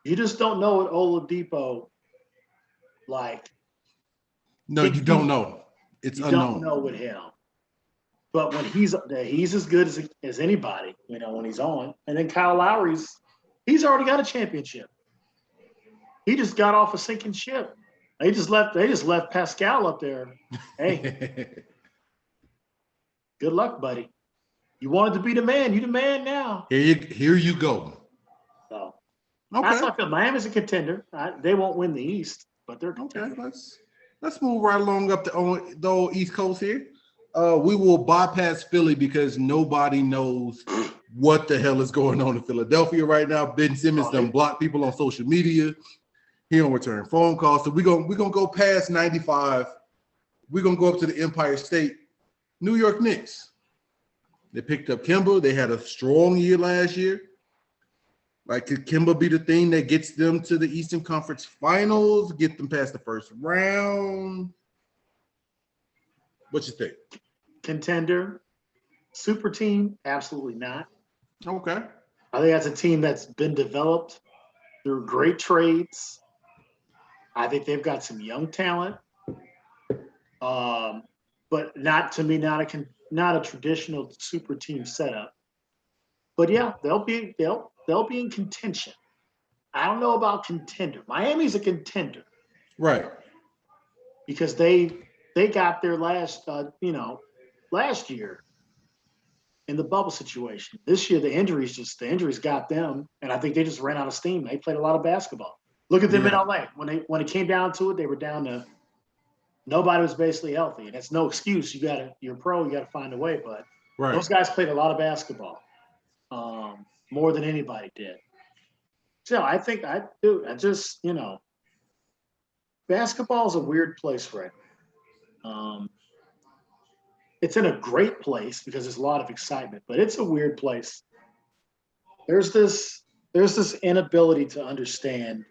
You just don't know what Oladipo, like. No, you don't know. It's unknown. You don't know with him. But when he's as good as anybody, when he's on. And then Kyle Lowry's, he's already got a championship. He just got off a sinking ship. They just left Pascal up there. Hey, good luck, buddy. You wanted to be the man. You the man now. Here you go. So okay. That's how I feel. Miami's a contender. They won't win the East, but they're contender. Okay. Let's move right along up the old East Coast here. We will bypass Philly because nobody knows what the hell is going on in Philadelphia right now. Ben Simmons done blocked people on social media. He don't return phone calls. So we're gonna go past 95. We're gonna go up to the Empire State. New York Knicks. They picked up Kemba. They had a strong year last year. Like, could Kemba be the thing that gets them to the Eastern Conference Finals, get them past the first round? What you think? Contender, super team? Absolutely not. Okay. I think that's a team that's been developed through great trades. I think they've got some young talent, but not a traditional super team setup. But yeah, they'll be in contention. I don't know about contender. Miami's a contender, right? Because they got their last year in the bubble situation. This year, the injuries got them, and I think they just ran out of steam. They played a lot of basketball. Look at them in LA. When it came down to it, they were down to nobody was basically healthy, and it's no excuse. You're pro. You got to find a way. But those guys played a lot of basketball, more than anybody did. So I think basketball is a weird place right now. It's in a great place because there's a lot of excitement, but it's a weird place. There's this inability to understand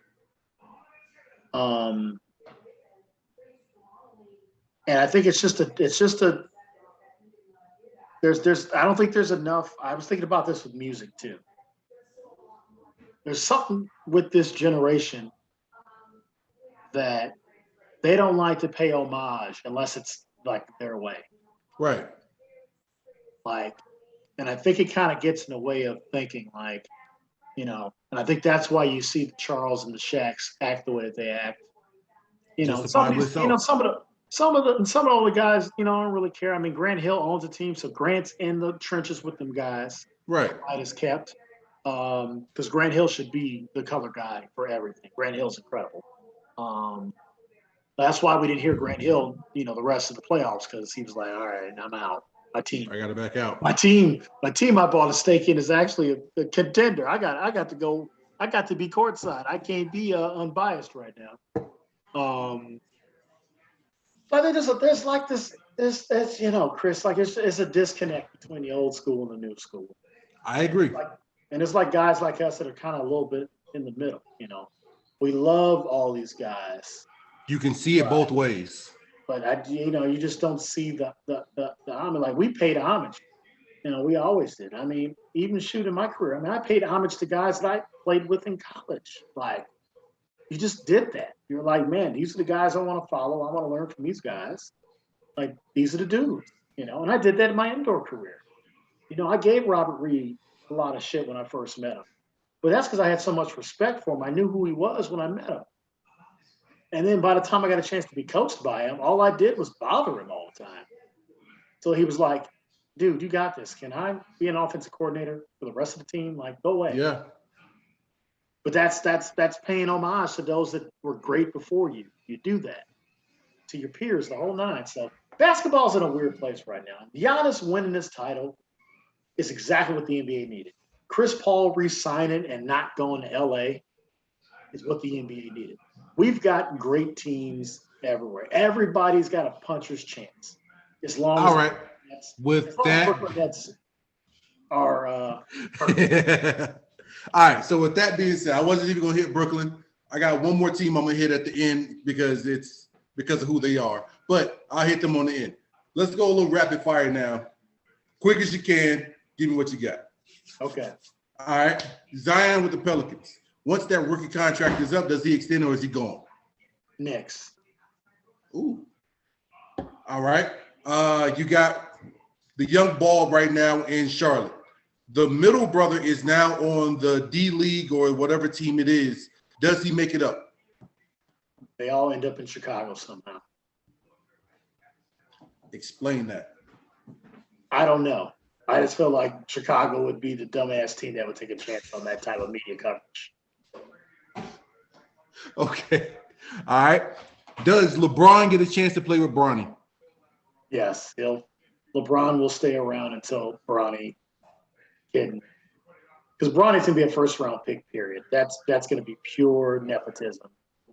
And I think it's just a I don't think there's enough. I was thinking about this with music too. There's something with this generation that they don't like to pay homage unless it's like their way. Right. Like, and I think it kind of gets in the way of thinking like, and I think that's why you see the Charles and the Shaqs act the way that they act. Some of these, some of the guys, don't really care. I mean, Grant Hill owns a team, so Grant's in the trenches with them guys. Right. Light is kept. Because Grant Hill should be the color guy for everything. Grant Hill's incredible. That's why we didn't hear Grant Hill, the rest of the playoffs, because he was like, all right, I'm out. My team. I got to back out. My team I bought a stake in is actually a contender. I got to go. I got to be courtside. I can't be unbiased right now. But there's like this, Chris, like it's a disconnect between the old school and the new school. I agree. And it's like guys like us that are kind of a little bit in the middle, We love all these guys. You can see it both ways. But you just don't see the homage. Like we paid homage. We always did. I mean, even in my career. I mean, I paid homage to guys that I played with in college. Like, you just did that. You're like, man, these are the guys I want to follow. I want to learn from these guys. Like, these are the dudes, And I did that in my indoor career. I gave Robert Reed a lot of shit when I first met him. But that's because I had so much respect for him. I knew who he was when I met him. And then by the time I got a chance to be coached by him, all I did was bother him all the time. So he was like, dude, you got this. Can I be an offensive coordinator for the rest of the team? Like, go away. Yeah. But that's paying homage to those that were great before you. You do that to your peers, the whole nine. So basketball's in a weird place right now. Giannis winning this title is exactly what the NBA needed. Chris Paul re-signing and not going to LA is what the NBA needed. We've got great teams everywhere. Everybody's got a puncher's chance. As long all as right. With that, Nets are all right. So with that being said, I wasn't even gonna hit Brooklyn. I got one more team I'm gonna hit at the end because of who they are. But I'll hit them on the end. Let's go a little rapid fire now. Quick as you can. Give me what you got. Okay. All right. Zion with the Pelicans. Once that rookie contract is up, does he extend or is he gone? Next. Ooh. All right. You got the young ball right now in Charlotte. The middle brother is now on the D League or whatever team it is. Does he make it up? They all end up in Chicago somehow. Explain that. I don't know. I just feel like Chicago would be the dumbass team that would take a chance on that type of media coverage. Okay. All right. Does LeBron get a chance to play with Bronny? Yes. LeBron will stay around until Bronny can. Because Bronny's going to be a first-round pick, period. That's going to be pure nepotism.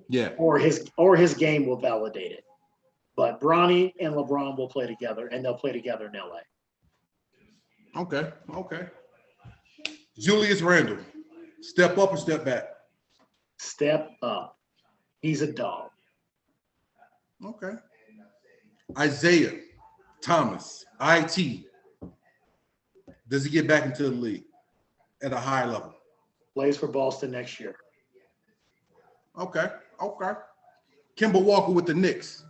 Yeah. Or his game will validate it. But Bronny and LeBron will play together, and they'll play together in LA. Okay. Julius Randle, step up or step back? Step up. He's a dog. Okay. Isaiah Thomas, IT. Does he get back into the league at a higher level? Plays for Boston next year. Okay. Kemba Walker with the Knicks.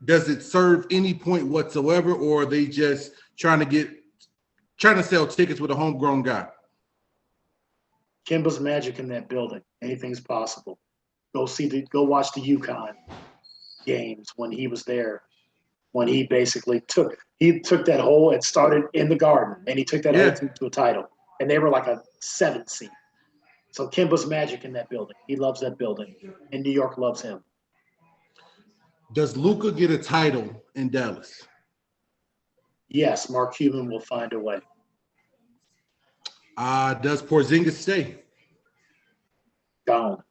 Does it serve any point whatsoever, or are they just trying to sell tickets with a homegrown guy? Kemba's magic in that building. Anything's possible. Go watch the UConn games when he was there. When he basically took that hole and started in the Garden, and he took that whole team to a title, and they were like a 7th seed. So Kemba's magic in that building. He loves that building, and New York loves him. Does Luka get a title in Dallas? Yes, Mark Cuban will find a way. Does Porzingis stay? Gone.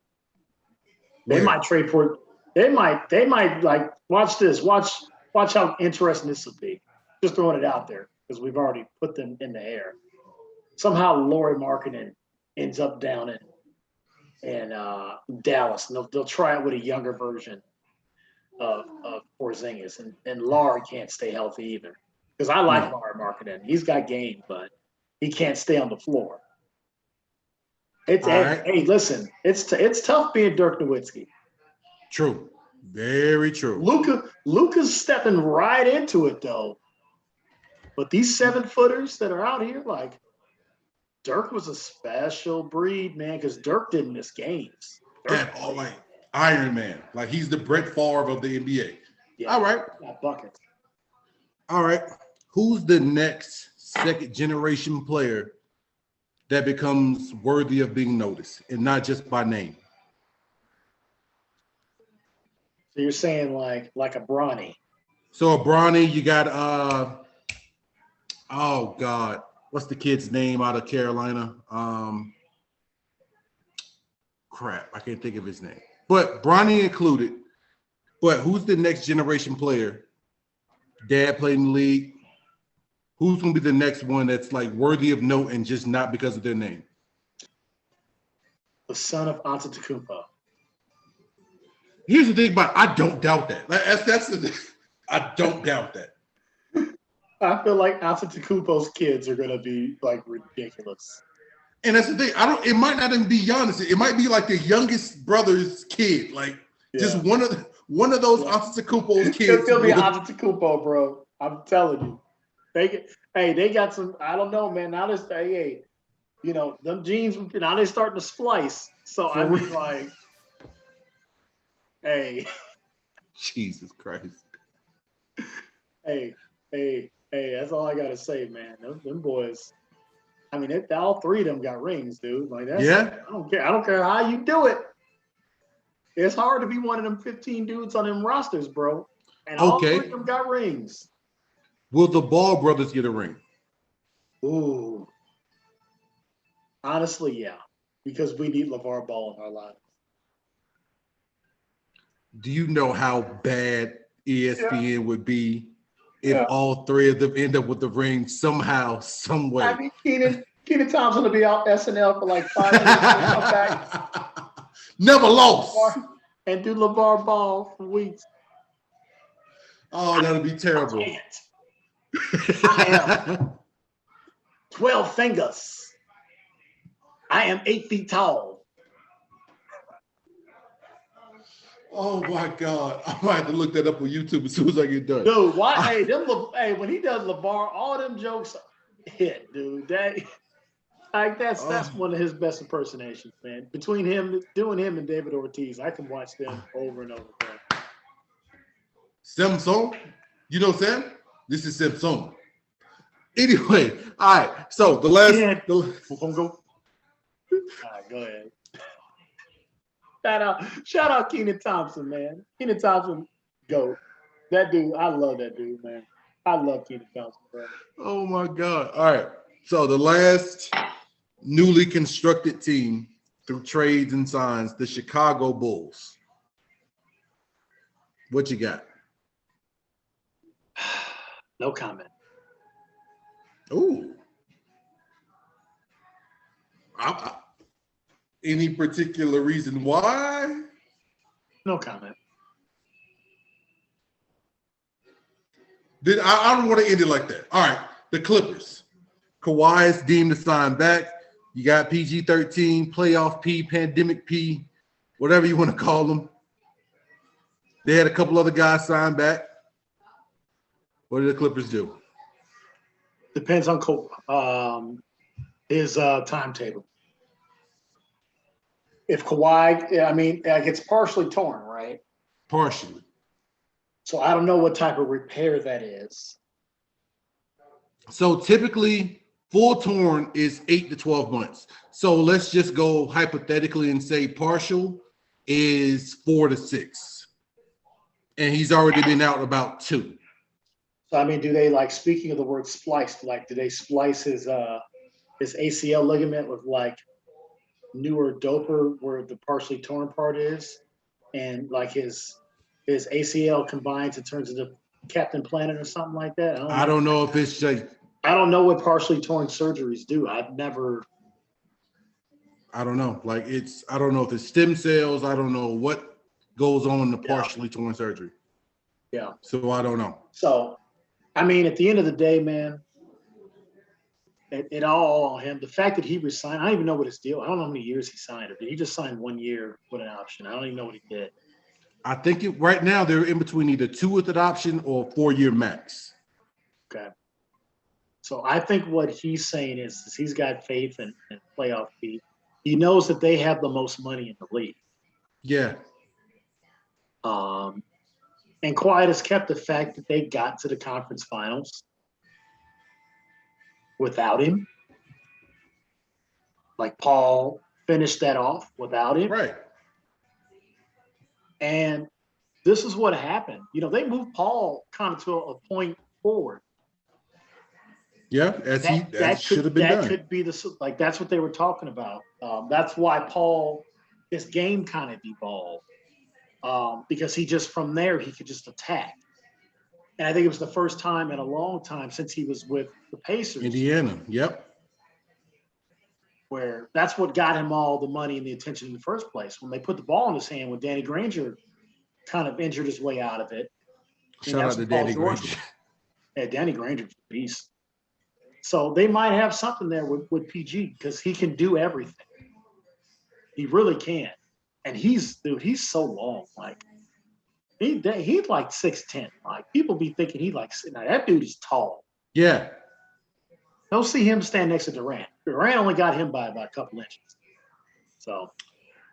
They might trade for. They might like watch this. Watch how interesting this will be. Just throwing it out there because we've already put them in the air. Somehow Lauri Markkanen ends up down in Dallas, and they'll try it with a younger version of Porzingis, and Laurie can't stay healthy either. Because I like No. Laurie Marketing. He's got game, but he can't stay on the floor. It's All right. hey, listen, it's tough being Dirk Nowitzki. True. Very true. Luka's stepping right into it though. But these 7-footers that are out here, like Dirk was a special breed, man, because Dirk didn't miss games. Like Iron Man. Like he's the Brett Favre of the NBA. Yeah, All right. got buckets. All right. Who's the next second generation player that becomes worthy of being noticed and not just by name? So you're saying like a Bronny. So a Bronny, you got oh God, what's the kid's name out of Carolina? Crap, I can't think of his name. But Bronny included. But who's the next generation player? Dad played in the league. Who's gonna be the next one that's like worthy of note and just not because of their name? The son of Antetokounmpo. Here's the thing about I don't doubt that. That's the thing. I don't doubt that. I feel like Antetokounmpo's kids are gonna be like ridiculous. And that's the thing. It might not even be Giannis. It might be like the youngest brother's kid. Like just one of those Antetokounmpo's kids. It'll be Antetokounmpo, bro. I'm telling you. They got some. I don't know, man. Now this, them jeans. Now they starting to splice. So I mean, like, hey, Jesus Christ. Hey, that's all I gotta say, man. Them boys. I mean, all three of them got rings, dude. Like that's. Yeah. I don't care how you do it. It's hard to be one of them 15 dudes on them rosters, bro. And all three of them got rings. Will the Ball brothers get a ring? Ooh. Honestly, yeah. Because we need LeVar Ball in our lives. Do you know how bad ESPN would be if all three of them end up with the ring somehow, some way? I mean, Kenan Thompson will be out SNL for like 5 minutes and come back. Never lost. And do LeVar Ball for weeks. Oh, that'll be terrible. I am 12 fingers. I am 8 feet tall. Oh my God. I might have to look that up on YouTube as soon as I get done. Dude, why? When he does LeVar, all them jokes hit, dude. That's one of his best impersonations, man. Between doing him and David Ortiz, I can watch them over and over again. Samson? You know Sam? This is Samson. Anyway, all right. So the last. Yeah. Go. All right, go ahead. Shout out Kenan Thompson, man. Kenan Thompson, GOAT. That dude, I love that dude, man. I love Kenan Thompson, bro. Oh my God. All right. So the last newly constructed team through trades and signs, the Chicago Bulls. What you got? No comment. Ooh. Any particular reason why? No comment. I don't want to end it like that. All right. The Clippers. Kawhi is deemed to sign back. You got PG-13, playoff P, pandemic P, whatever you want to call them. They had a couple other guys sign back. What did the Clippers do? Depends on his timetable. If Kawhi, I mean, like it's partially torn, right? Partially. So I don't know what type of repair that is. So typically, full torn is 8 to 12 months. So let's just go hypothetically and say partial is 4 to 6. And he's already been out about 2. So, I mean, do they, like, speaking of the word spliced, like, do they splice his ACL ligament with, like, newer doper where the partially torn part is? And, like, his ACL combines and turns into Captain Planet or something like that? I don't know if it's like... I don't know what partially torn surgeries do. I don't know. Like, I don't know if it's stem cells. I don't know what goes on in the partially torn surgery. Yeah. So I don't know. So, I mean, at the end of the day, man, it all on him. The fact that he resigned, I don't even know what his deal. I don't know how many years he signed. Or did he just sign 1 year with an option? I don't even know what he did. I think right now they're in between either 2 with an option or 4-year max. Okay. So I think what he's saying is he's got faith in playoff Pete. He knows that they have the most money in the league. Yeah. And quiet has kept the fact that they got to the conference finals without him. Like Paul finished that off without him. Right. And this is what happened. You know, they moved Paul kind of to a point forward. Yeah, that should have been done. That could be that's what they were talking about. That's why Paul, his game kind of evolved. Because he just, from there, he could just attack. And I think it was the first time in a long time since he was with the Pacers. Indiana, yep. Where that's what got him all the money and the attention in the first place. When they put the ball in his hand, when Danny Granger kind of injured his way out of it. Shout out to Danny Granger. Yeah, Danny Granger's a beast. So they might have something there with PG because he can do everything. He really can. And he's so long. Like he's like 6'10". Like people be thinking now that dude is tall. Yeah. They'll see him stand next to Durant. Durant only got him by about a couple inches. So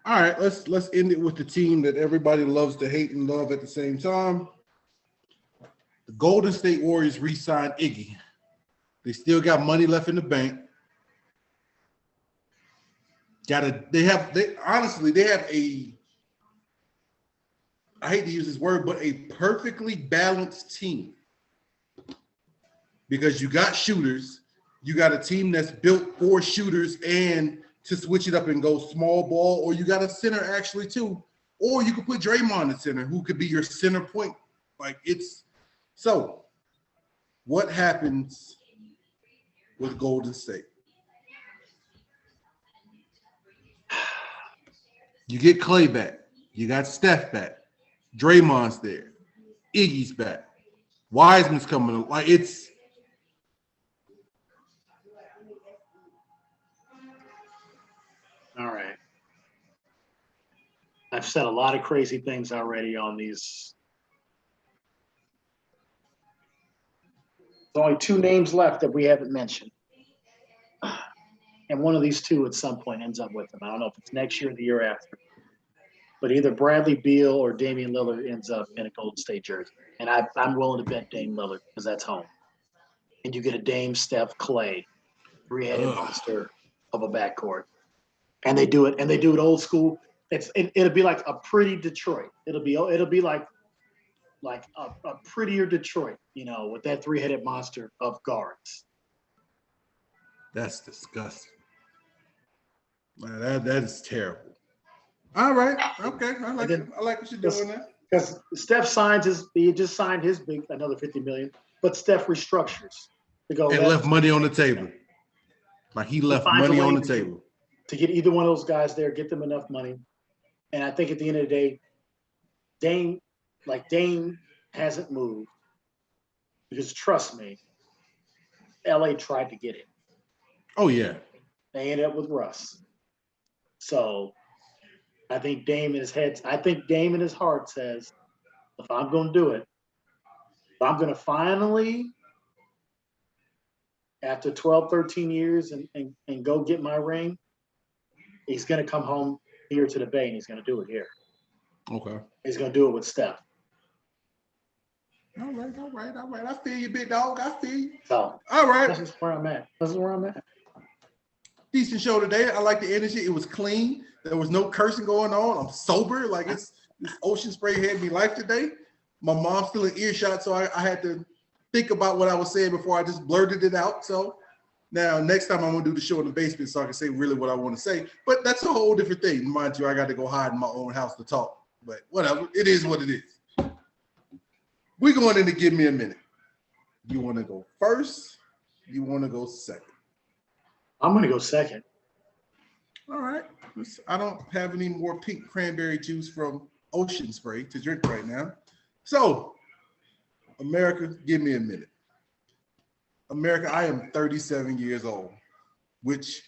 all right, let's end it with the team that everybody loves to hate and love at the same time. The Golden State Warriors re-signed Iggy. They still got money left in the bank. They have a, I hate to use this word, but a perfectly balanced team. Because you got shooters, you got a team that's built for shooters and to switch it up and go small ball, or you got a center actually too, or you could put Draymond at center, who could be your center point. So what happens with Golden State? You get Clay back. You got Steph back. Draymond's there. Iggy's back. Wiseman's coming. It's all right. I've said a lot of crazy things already on these. There's only 2 names left that we haven't mentioned. And one of these 2 at some point ends up with them. I don't know if it's next year or the year after. But either Bradley Beal or Damian Lillard ends up in a Golden State jersey. And I'm willing to bet Dame Lillard because that's home. And you get a Dame, Steph, Clay, 3-headed monster of a backcourt. And they do it old school. It'll be like a pretty Detroit. It'll be like a prettier Detroit, with that 3-headed monster of guards. That's disgusting. Man, that is terrible. All right. Okay. I like what you're doing there. Because Steph he just signed his another $50 million, but Steph restructures to go and left money on the table. Like he left money on the table. To get either one of those guys there, get them enough money. And I think at the end of the day, Dame hasn't moved. Because trust me, LA tried to get him. Oh, yeah. They ended up with Russ. So I think Dame in his heart says, if I'm going to do it, if I'm going to finally, after 12, 13 years and go get my ring, he's going to come home here to the Bay and he's going to do it here. Okay. He's going to do it with Steph. All right. I feel you, big dog. I feel you. So, all right. This is where I'm at. Decent show today. I like the energy. It was clean. There was no cursing going on. I'm sober. This Ocean Spray had me life today. My mom's still in earshot, so I had to think about what I was saying before I just blurted it out. So now next time I'm gonna do the show in the basement so I can say really what I want to say. But that's a whole different thing. Mind you, I got to go hide in my own house to talk. But whatever. It is what it is. We're going in to give me a minute. You want to go first? You want to go second? I'm going to go second. All right. I don't have any more pink cranberry juice from Ocean Spray to drink right now. So America, give me a minute. America, I am 37 years old, which,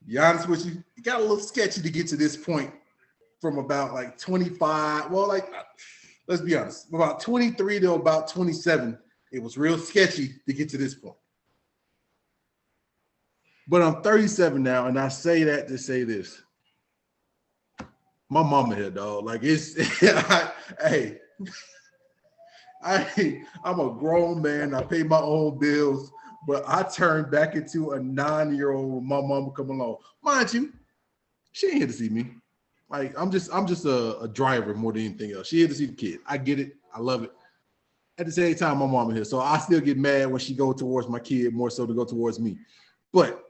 to be honest with you, it got a little sketchy to get to this point from about like 25. Well, like, let's be honest, about 23 to about 27, it was real sketchy to get to this point. But I'm 37 now, and I say that to say this. My mama here, dog. Like, it's, I'm a grown man. I pay my own bills, but I turned back into a 9-year-old when my mama come along. Mind you, she ain't here to see me. Like, I'm just a driver more than anything else. She here to see the kid. I get it. I love it. At the same time, my mama here. So I still get mad when she go towards my kid more so to go towards me. But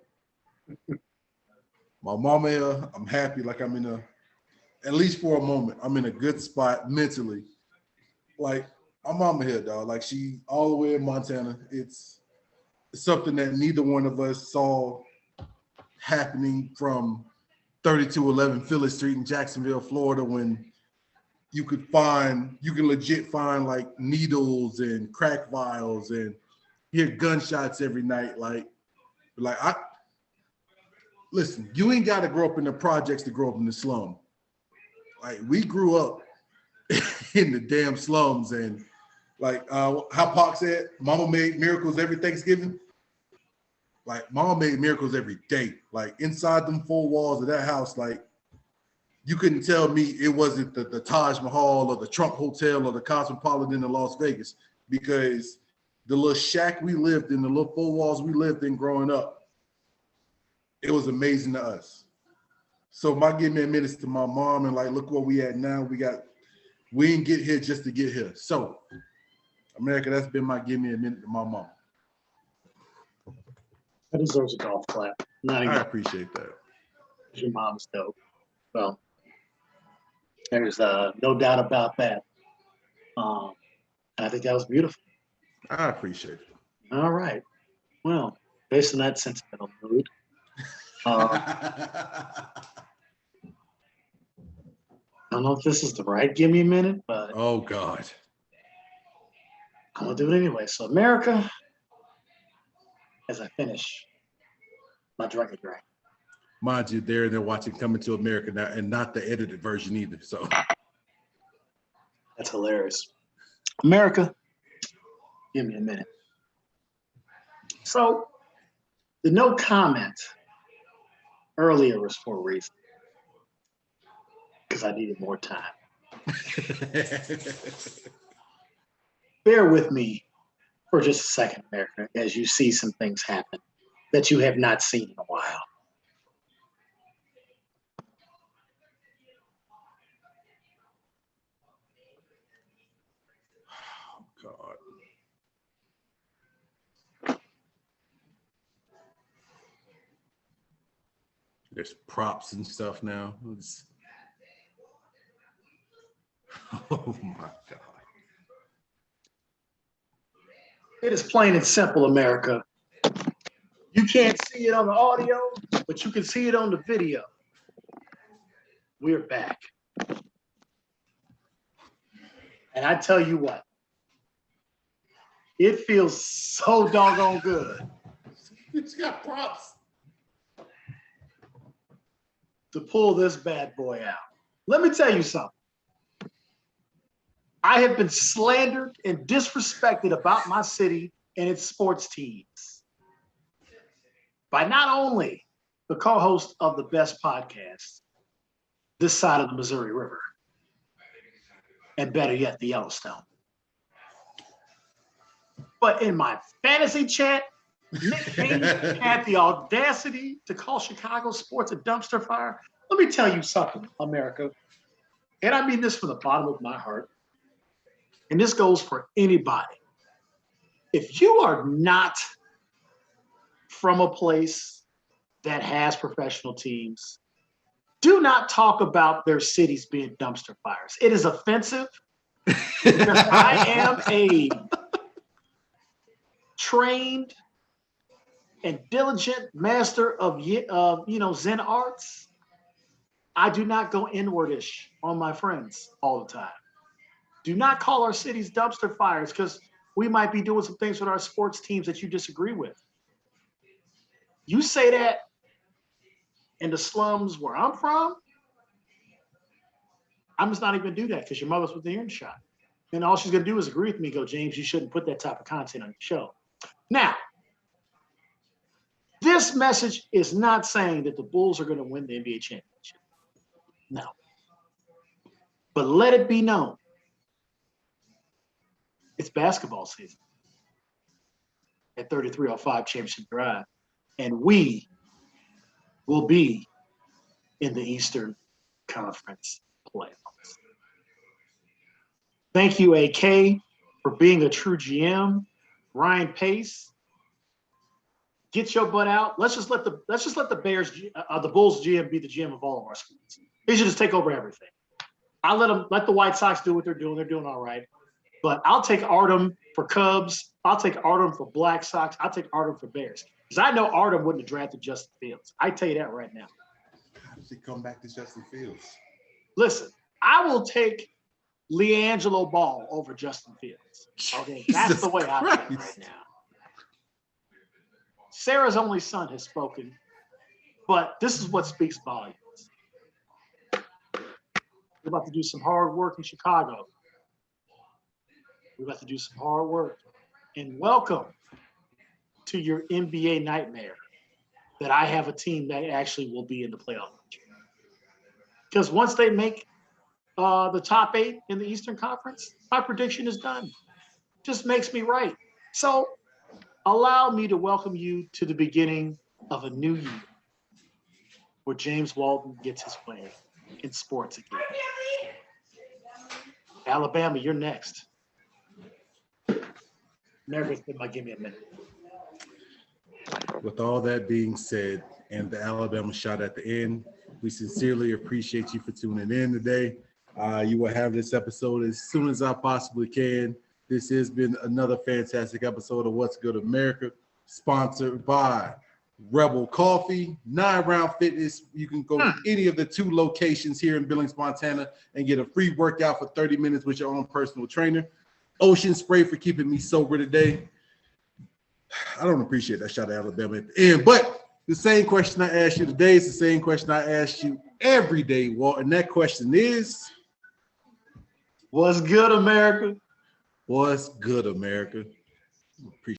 my mama here, I'm happy. Like, I'm in at least for a moment, I'm in a good spot mentally. Like, my mama here, dog. Like, she all the way in Montana. It's something that neither one of us saw happening from 3211 Phillips Street in Jacksonville, Florida, when you can legit find like needles and crack vials and hear gunshots every night. Listen, you ain't got to grow up in the projects to grow up in the slum. Like, we grew up in the damn slums, and like how Pac said, Mama made miracles every Thanksgiving. Like, Mama made miracles every day. Like, inside them 4 walls of that house, like, you couldn't tell me it wasn't the Taj Mahal or the Trump Hotel or the Cosmopolitan in Las Vegas, because the little shack we lived in, the little 4 walls we lived in growing up, it was amazing to us. So my give me a minute to my mom, and like, look what we at now. We didn't get here just to get here. So, America, that's been my give me a minute to my mom. That deserves a golf clap. I appreciate that. Your mom's dope. Well, there's no doubt about that. I think that was beautiful. I appreciate it. All right. Well, based on that sentimental mood, I don't know if this is the right give me a minute, but oh God, I'm gonna do it anyway. So, America, as I finish my drink. Mind you, they're watching Coming to America now, and not the edited version either. So that's hilarious. America, give me a minute. So the no comment earlier was for a reason, because I needed more time. Bear with me for just a second, America, as you see some things happen that you have not seen in a while. Oh, God. There's props and stuff now. Oh, my God. It is plain and simple, America. You can't see it on the audio, but you can see it on the video. We're back. And I tell you what, it feels so doggone good. It's got props. To pull this bad boy out. Let me tell you something. I have been slandered and disrespected about my city and its sports teams by not only the co-host of the best podcast this side of the Missouri River, and better yet, the Yellowstone, but in my fantasy chat, Nick Haynes had the audacity to call Chicago sports a dumpster fire. Let me tell you something, America, and I mean this from the bottom of my heart, and this goes for anybody. If you are not from a place that has professional teams, do not talk about their cities being dumpster fires. It is offensive because I am a trained and diligent master of Zen arts. I do not go inwardish on my friends all the time. Do not call our cities dumpster fires, because we might be doing some things with our sports teams that you disagree with. You say that in the slums where I'm from, I'm just not even gonna do that because your mother's within earshot. And all she's gonna do is agree with me, go, James, you shouldn't put that type of content on your show. Now, this message is not saying that the Bulls are gonna win the NBA championship. No. But let it be known, it's basketball season at 3305 Championship Drive, and we will be in the Eastern Conference playoffs. Thank you, AK, for being a true GM. Ryan Pace, get your butt out. Let's just let the Bears, the Bulls GM be the GM of all of our sports. He should just take over everything. I let the White Sox do what they're doing. They're doing all right. But I'll take Artem for Cubs. I'll take Artem for Black Sox. I'll take Artem for Bears. Because I know Artem wouldn't have drafted Justin Fields. I tell you that right now. How does he come back to Justin Fields? Listen, I will take LiAngelo Ball over Justin Fields. Okay, that's the way I feel right now. Sarah's only son has spoken, but this is what speaks volumes. We're about to do some hard work in Chicago. We're about to do some hard work. And welcome to your NBA nightmare that I have a team that actually will be in the playoff. Because once they make the top 8 in the Eastern Conference, my prediction is done. Just makes me right. So allow me to welcome you to the beginning of a new year where James Walton gets his way in sports again. Alabama, you're next. America's been like, give me a minute. With all that being said, and the Alabama shot at the end, we sincerely appreciate you for tuning in today. You will have this episode as soon as I possibly can. This has been another fantastic episode of What's Good America, sponsored by Rebel Coffee, 9 Round Fitness. You can go to any of the 2 locations here in Billings, Montana, and get a free workout for 30 minutes with your own personal trainer. Ocean Spray for keeping me sober today. I don't appreciate that shot at Alabama at the end, but the same question I asked you today is the same question I ask you every day, Walt, and that question is, what's good, America? What's good, America? Appreciate